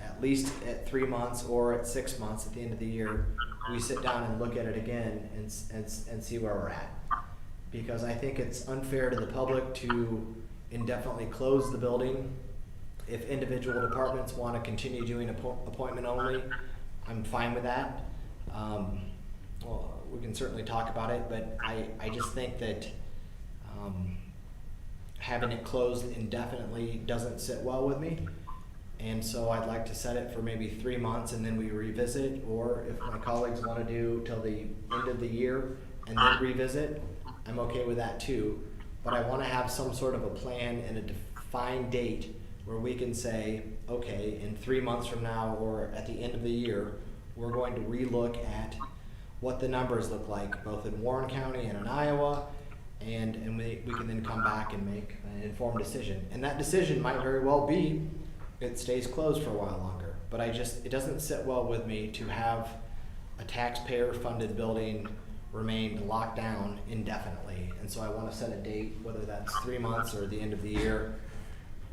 S1: at least at 3 months or at 6 months at the end of the year, we sit down and look at it again and see where we're at. Because I think it's unfair to the public to indefinitely close the building. If individual departments want to continue doing appointment only, I'm fine with that. Well, we can certainly talk about it, but I just think that having it closed indefinitely doesn't sit well with me. And so I'd like to set it for maybe 3 months and then we revisit, or if my colleagues want to do till the end of the year and then revisit, I'm okay with that too. But I want to have some sort of a plan and a defined date where we can say, okay, in 3 months from now or at the end of the year, we're going to relook at what the numbers look like, both in Warren County and in Iowa, and we can then come back and make an informed decision. And that decision might very well be, it stays closed for a while longer. But it doesn't sit well with me to have a taxpayer-funded building remain locked down indefinitely. And so I want to set a date, whether that's 3 months or the end of the year.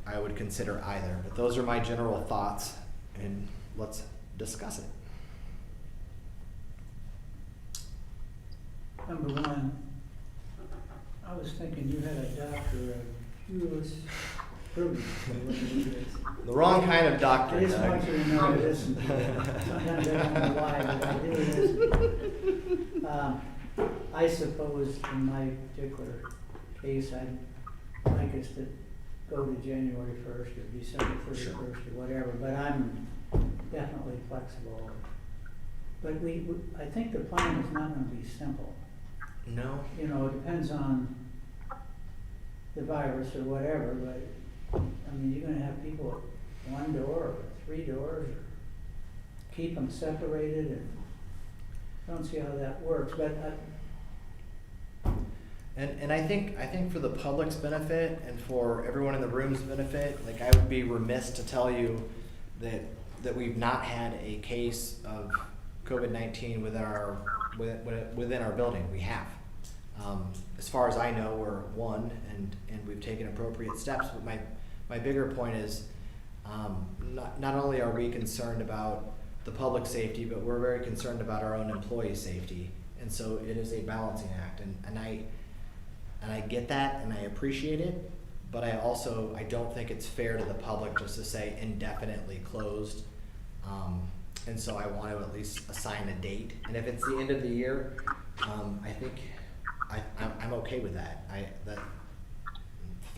S1: I would consider either. But those are my general thoughts, and let's discuss it.
S2: Number one, I was thinking you had a doctor of jurisprudence.
S1: The wrong kind of doctor,
S2: I just
S1: Doug.
S2: want you to know I listen to you. Sometimes I don't know why, but I do listen. I suppose in my particular case, I'd like us to go to January 1st or December 31st or whatever, but I'm definitely flexible. But I think the plan is not gonna be simple.
S1: No.
S2: You know, it depends on the virus or whatever, but, I mean, you're gonna have people at 1 door or 3 doors, or keep them separated, and I don't see how that works, but
S1: And I think for the public's benefit and for everyone in the room's benefit, like, I would be remiss to tell you that we've not had a case of COVID-19 within our building. We have. As far as I know, we're one, and we've taken appropriate steps. But my bigger point is, not only are we concerned about the public safety, but we're very concerned about our own employee safety. And so it is a balancing act, and I get that, and I appreciate it, but I don't think it's fair to the public just to say indefinitely closed. And so I want to at least assign a date, and if it's the end of the year, I think I'm okay with that. That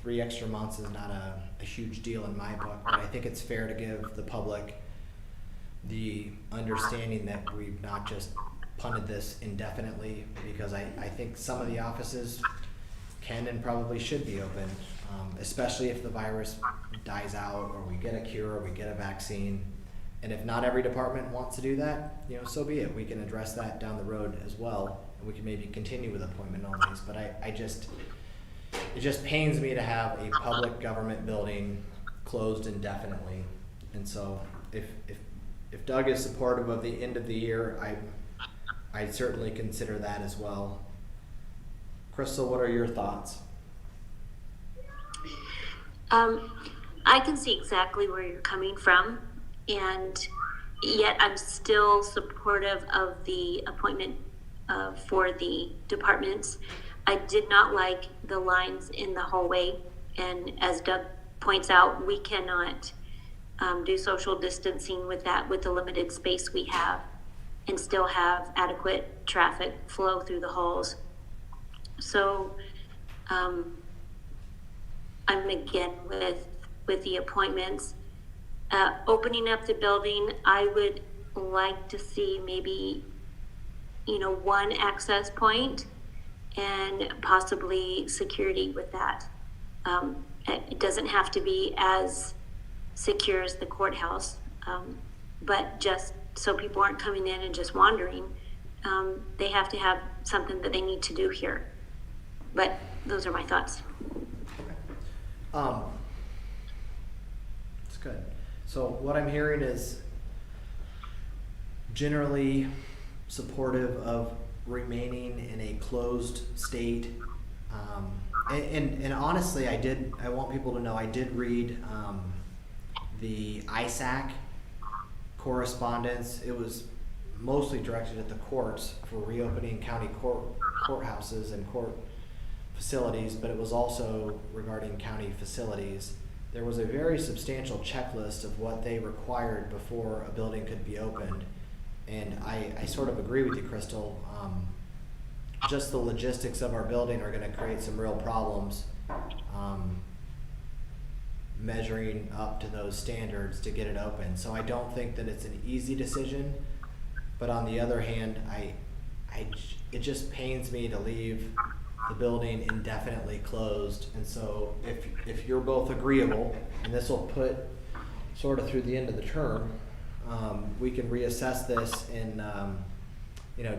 S1: 3 extra months is not a huge deal in my book, but I think it's fair to give the public the understanding that we've not just punted this indefinitely, because I think some of the offices can and probably should be open, especially if the virus dies out, or we get a cure, or we get a vaccine. And if not every department wants to do that, so be it. We can address that down the road as well, and we can maybe continue with appointment onlys. But it just pains me to have a public government building closed indefinitely. And so if Doug is supportive of the end of the year, I'd certainly consider that as well. Crystal, what are your thoughts?
S4: I can see exactly where you're coming from, and yet I'm still supportive of the appointment for the departments. I did not like the lines in the hallway, and as Doug points out, we cannot do social distancing with the limited space we have, and still have adequate traffic flow through the halls. So I'm again with the appointments. Opening up the building, I would like to see maybe, 1 access point and possibly security with that. It doesn't have to be as secure as the courthouse, but just so people aren't coming in and just wandering, they have to have something that they need to do here. But those are my thoughts.
S1: That's good. So what I'm hearing is generally supportive of remaining in a closed state. And honestly, I want people to know I did read the ISAC correspondence. It was mostly directed at the courts for reopening county courthouses and court facilities, but it was also regarding county facilities. There was a very substantial checklist of what they required before a building could be opened. And I sort of agree with you, Crystal. Just the logistics of our building are going to create some real problems measuring up to those standards to get it open. So I don't think that it's an easy decision, but on the other hand, it just pains me to leave the building indefinitely closed. And so if you're both agreeable, and this will put sort of through the end of the term, we can reassess this in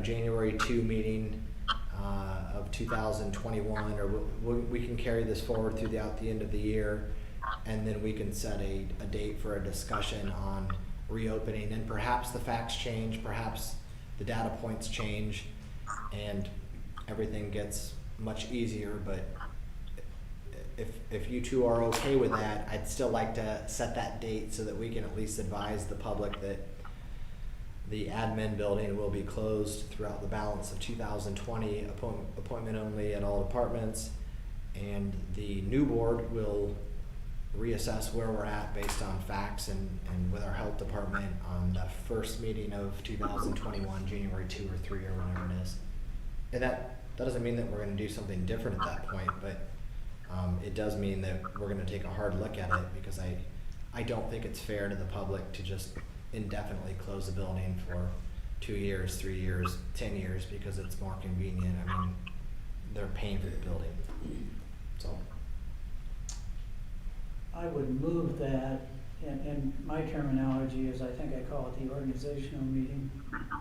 S1: January 2 meeting of 2021, or we can carry this forward throughout the end of the year, and then we can set a date for a discussion on reopening, and perhaps the facts change, perhaps the data points change, and everything gets much easier. But if you two are okay with that, I'd still like to set that date so that we can at least advise the public that the admin building will be closed throughout the balance of 2020, appointment only at all departments, and the new board will reassess where we're at based on facts and with our health department on the first meeting of 2021, January 2 or 3 or whatever it is. And that doesn't mean that we're going to do something different at that point, but it does mean that we're going to take a hard look at it, because I don't think it's fair to the public to just indefinitely close the building for 2 years, 3 years, 10 years because it's more convenient. I mean, they're paying for the building. So
S2: I would move that, and my terminology is, I think I call it the organizational meeting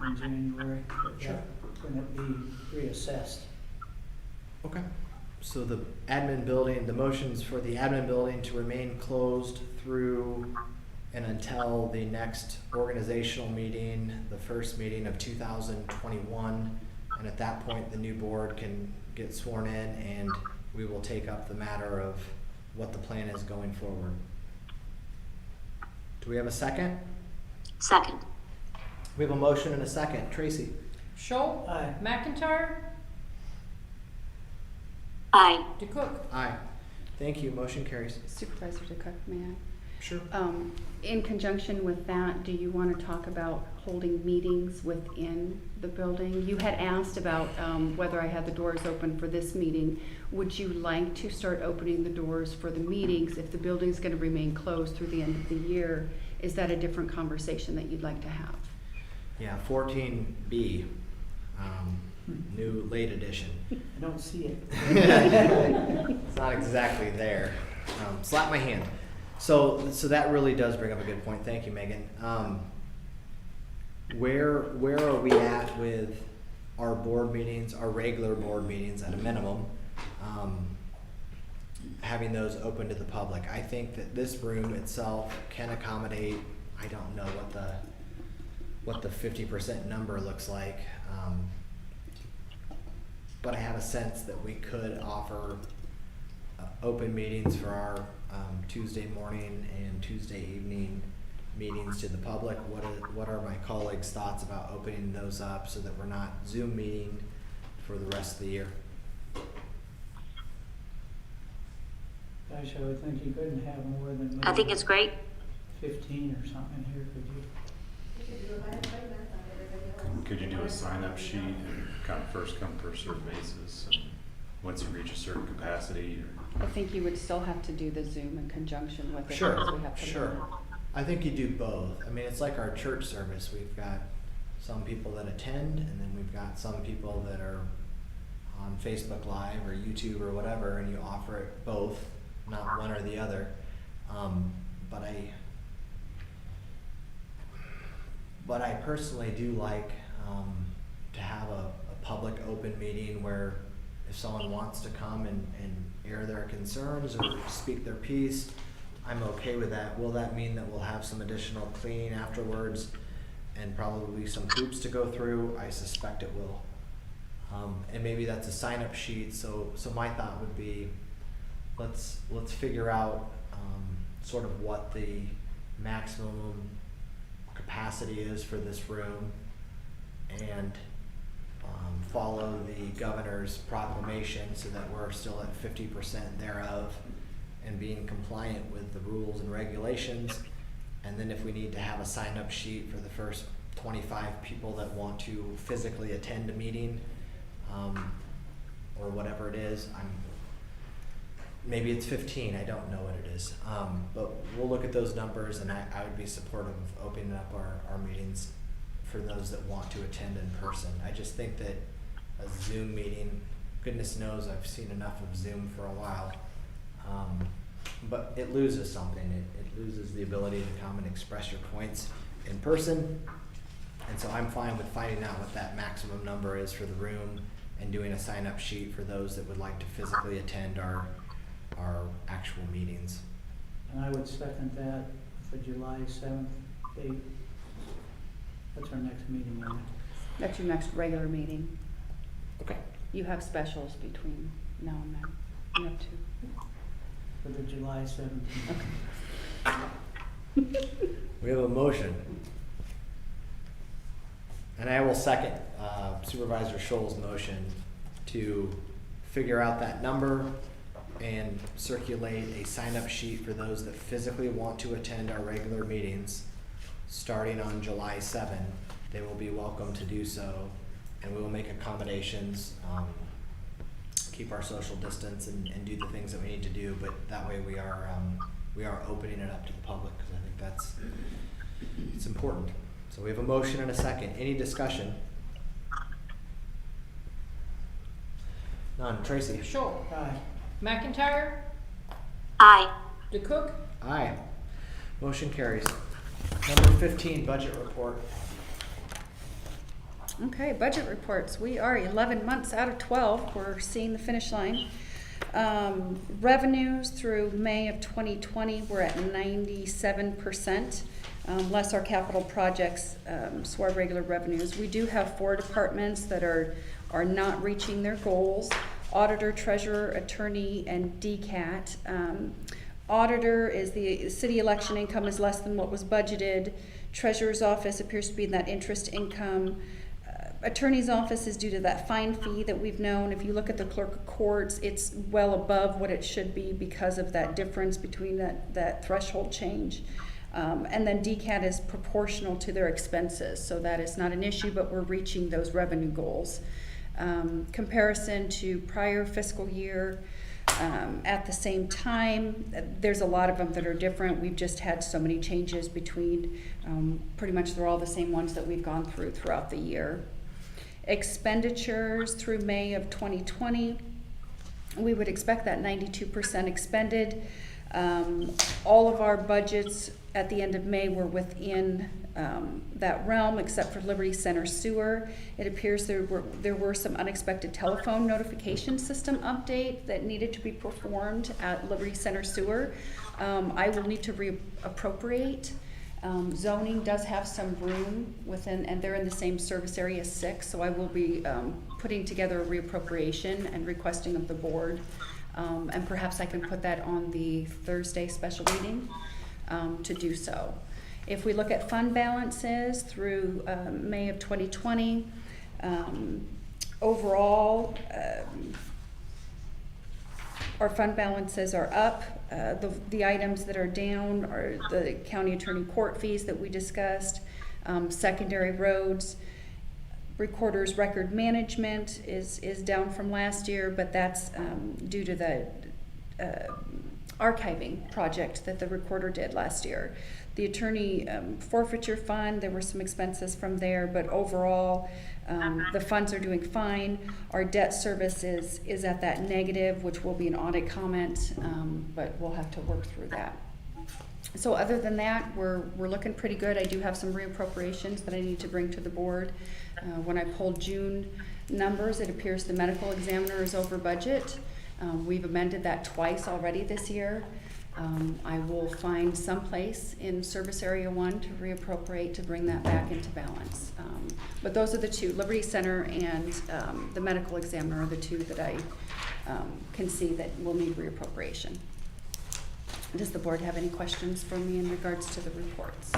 S2: in January.
S1: Sure.
S2: When it be reassessed.
S1: okay. So the admin building, the motions for the admin building to remain closed through and until the next organizational meeting, the first meeting of 2021. And at that point, the new board can get sworn in, and we will take up the matter of what the plan is going forward. Do we have a second?
S4: Second.
S1: We have a motion and a second. Tracy?
S3: Schultz.
S2: Aye.
S3: McIntyre.
S4: Aye.
S3: DeCook.
S1: Aye. Thank you. Motion carries.
S6: Supervisor DeCook, may I?
S1: Sure.
S6: In conjunction with that, do you want to talk about holding meetings within the building? You had asked about whether I had the doors open for this meeting. Would you like to start opening the doors for the meetings if the building's going to remain closed through the end of the year? Is that a different conversation that you'd like to have?
S1: Yeah, 14B, new late edition.
S2: I don't see it.
S1: It's not exactly there. Slap my hand. So that really does bring up a good point. Thank you, Megan. Where are we at with our board meetings, our regular board meetings at a minimum, having those open to the public? I think that this room itself can accommodate, I don't know what the 50% number looks like, but I have a sense that we could offer open meetings for our Tuesday morning and Tuesday evening meetings to the public. What are my colleagues' thoughts about opening those up so that we're not Zoom meeting for the rest of the year?
S2: Gosh, I would think you couldn't have more than
S4: I think it's great.
S2: 15 or something here, could you?
S5: Could you do a sign-up sheet and first come, first served basis? And once you reach a certain capacity,
S6: I think you would still have to do the Zoom in conjunction with it.
S1: Sure,
S6: because we have to
S1: sure.
S6: learn.
S1: I think you do both. I mean, it's like our church service. We've got some people that attend, and then we've got some people that are on Facebook Live or YouTube or whatever, and you offer it both, not one or the other. But I personally do like to have a public open meeting where if someone wants to come and air their concerns or speak their piece, I'm okay with that. Will that mean that we'll have some additional cleaning afterwards and probably some hoops to go through? I suspect it will. And maybe that's a sign-up sheet. So my thought would be, let's figure out sort of what the maximum capacity is for this room, and follow the governor's proclamation so that we're still at 50% thereof and being compliant with the rules and regulations. And then if we need to have a sign-up sheet for the first 25 people that want to physically attend a meeting, or whatever it is, maybe it's 15, I don't know what it is. But we'll look at those numbers, and I would be supportive of opening up our meetings for those that want to attend in person. I just think that a Zoom meeting, goodness knows I've seen enough of Zoom for a while, but it loses something. It loses the ability to come and express your points in person. And so I'm fine with finding out what that maximum number is for the room and doing a sign-up sheet for those that would like to physically attend our actual meetings.
S2: And I would second that for July 7th date. That's our next meeting, isn't it?
S6: That's your next regular meeting.
S1: Okay.
S6: You have specials between now and then. You have two.
S2: For the July 17th.
S1: We have a motion. And I will second Supervisor Scholl's motion to figure out that number and circulate a sign-up sheet for those that physically want to attend our regular meetings starting on July 7. They will be welcome to do so, and we will make accommodations, keep our social distance and do the things that we need to do, but that way we are opening it up to the public, because I think it's important. So we have a motion and a second. Any discussion? None. Tracy?
S3: Schultz.
S2: Aye.
S3: McIntyre.
S4: Aye.
S3: DeCook.
S1: Aye. Motion carries. Number 15, budget report.
S6: Okay, budget reports. We are 11 months out of 12. We're seeing the finish line. Revenues through May of 2020, we're at 97%, less our capital projects, so our regular revenues. We do have 4 departments that are not reaching their goals: auditor, treasurer, attorney, and DCAT. Auditor is the city election income is less than what was budgeted. Treasurer's office appears to be in that interest income. Attorney's office is due to that fine fee that we've known. If you look at the clerk of courts, it's well above what it should be because of that difference between that threshold change. And then DCAT is proportional to their expenses, so that is not an issue, but we're reaching those revenue goals. Comparison to prior fiscal year, at the same time, there's a lot of them that are different. We've just had so many changes between, pretty much they're all the same ones that we've gone through throughout the year. Expenditures through May of 2020, we would expect that 92% expended. All of our budgets at the end of May were within that realm, except for Liberty Center Sewer. It appears there were some unexpected telephone notification system update that needed to be performed at Liberty Center Sewer. I will need to reappropriate. Zoning does have some room within, and they're in the same service area 6, so I will be putting together a reappropriation and requesting of the board. And perhaps I can put that on the Thursday special meeting to do so. If we look at fund balances through May of 2020, overall, our fund balances are up. The items that are down are the county attorney court fees that we discussed, secondary roads. Recorder's record management is down from last year, but that's due to the archiving project that the recorder did last year. The attorney forfeiture fund, there were some expenses from there, but overall, the funds are doing fine. Our debt service is at that negative, which will be an audit comment, but we'll have to work through that. So other than that, we're looking pretty good. I do have some reappropriations that I need to bring to the board. When I pulled June numbers, it appears the medical examiner is over budget. We've amended that twice already this year. I will find some place in Service Area 1 to reappropriate to bring that back into balance. But those are the two, Liberty Center and the medical examiner are the two that I can see that will need reappropriation. Does the board have any questions for me in regards to the reports?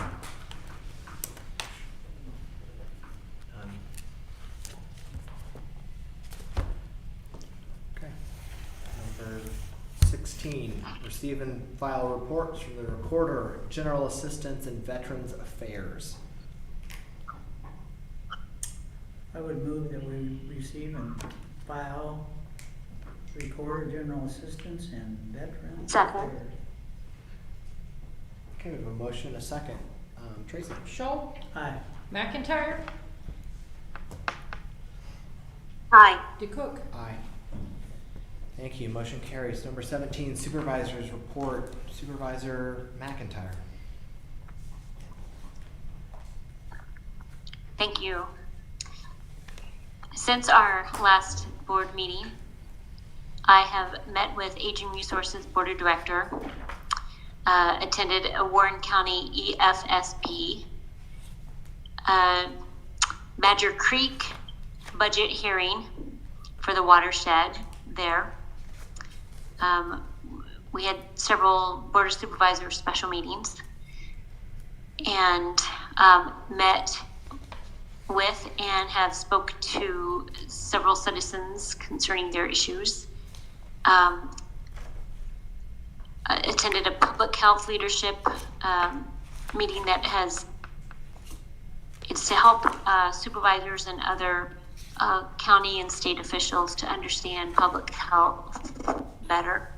S1: Okay. Number 16, receive and file reports from the recorder, general assistance, and veterans affairs.
S2: I would move that we receive and file recorder, general assistance, and veteran
S4: Second.
S2: affairs.
S1: Okay, we have a motion and a second. Tracy?
S3: Schultz.
S2: Aye.
S3: McIntyre.
S4: Aye.
S3: DeCook.
S1: Aye. Thank you. Motion carries. Number 17, supervisors report. Supervisor McIntyre.
S4: Thank you. Since our last board meeting, I have met with Aging Resources Board of Director, attended a Warren County EFSP, Badger Creek budget hearing for the watershed there. We had several Board of Supervisors special meetings and met with and have spoke to several citizens concerning their issues. Attended a public health leadership meeting that it's to help supervisors and other county and state officials to understand public health better.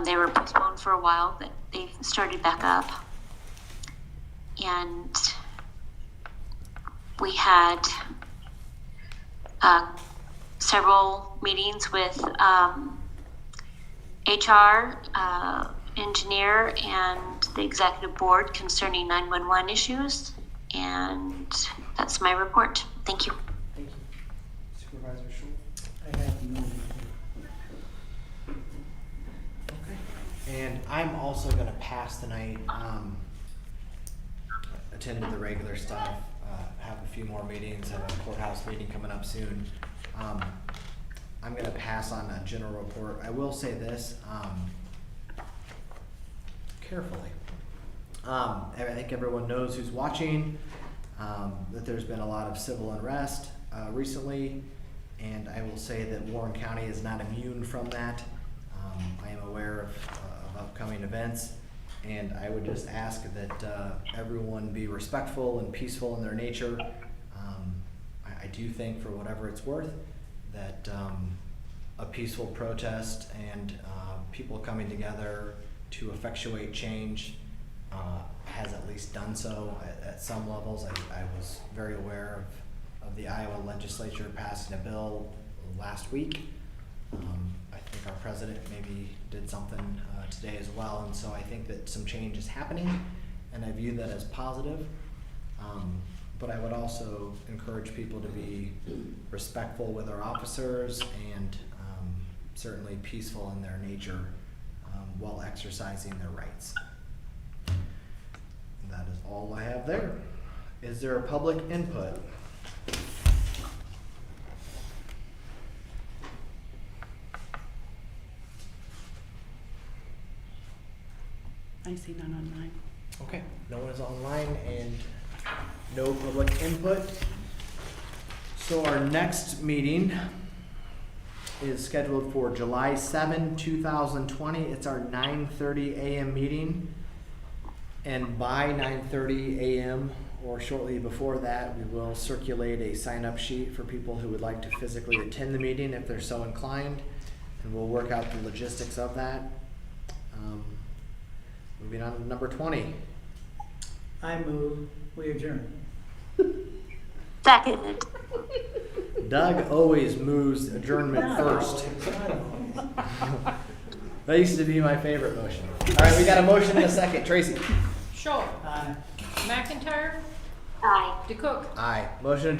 S4: They were postponed for a while, but they've started back up. And we had several meetings with HR, engineer, and the executive board concerning 911 issues. And that's my report. Thank you.
S1: Thank you. Supervisor Schultz?
S2: I have no.
S1: Okay. And I'm also gonna pass tonight, attended the regular stuff, have a few more meetings, have a courthouse meeting coming up soon. I'm gonna pass on a general report. I will say this, carefully. I think everyone knows who's watching, that there's been a lot of civil unrest, recently, and I will say that Warren County is not immune from that. I am aware of upcoming events, and I would just ask that everyone be respectful and peaceful in their nature. I do think, for whatever it's worth, that a peaceful protest and people coming together to effectuate change has at least done so at some levels. I was very aware of the Iowa legislature passing a bill last week. I think our president maybe did something today as well, and so I think that some change is happening, and I view that as positive. But I would also encourage people to be respectful with our officers and certainly peaceful in their nature while exercising their rights. That is all I have there. Is there a public input?
S6: I see none online.
S1: Okay, no one is online and no public input. So our next meeting is scheduled for July 7, 2020. It's our 9:30 a.m. meeting. And by 9:30 a.m. or shortly before that, we will circulate a sign-up sheet for people who would like to physically attend the meeting if they're so inclined. And we'll work out the logistics of that. Moving on to number 20.
S2: I move, we adjourn.
S4: Seconded.
S1: Doug always moves adjournment first. That used to be my favorite motion. All right, we got a motion and a second. Tracy?
S3: Schultz.
S2: Aye.
S3: McIntyre.
S4: Aye.
S3: DeCook.
S1: Aye. Motion adjourned.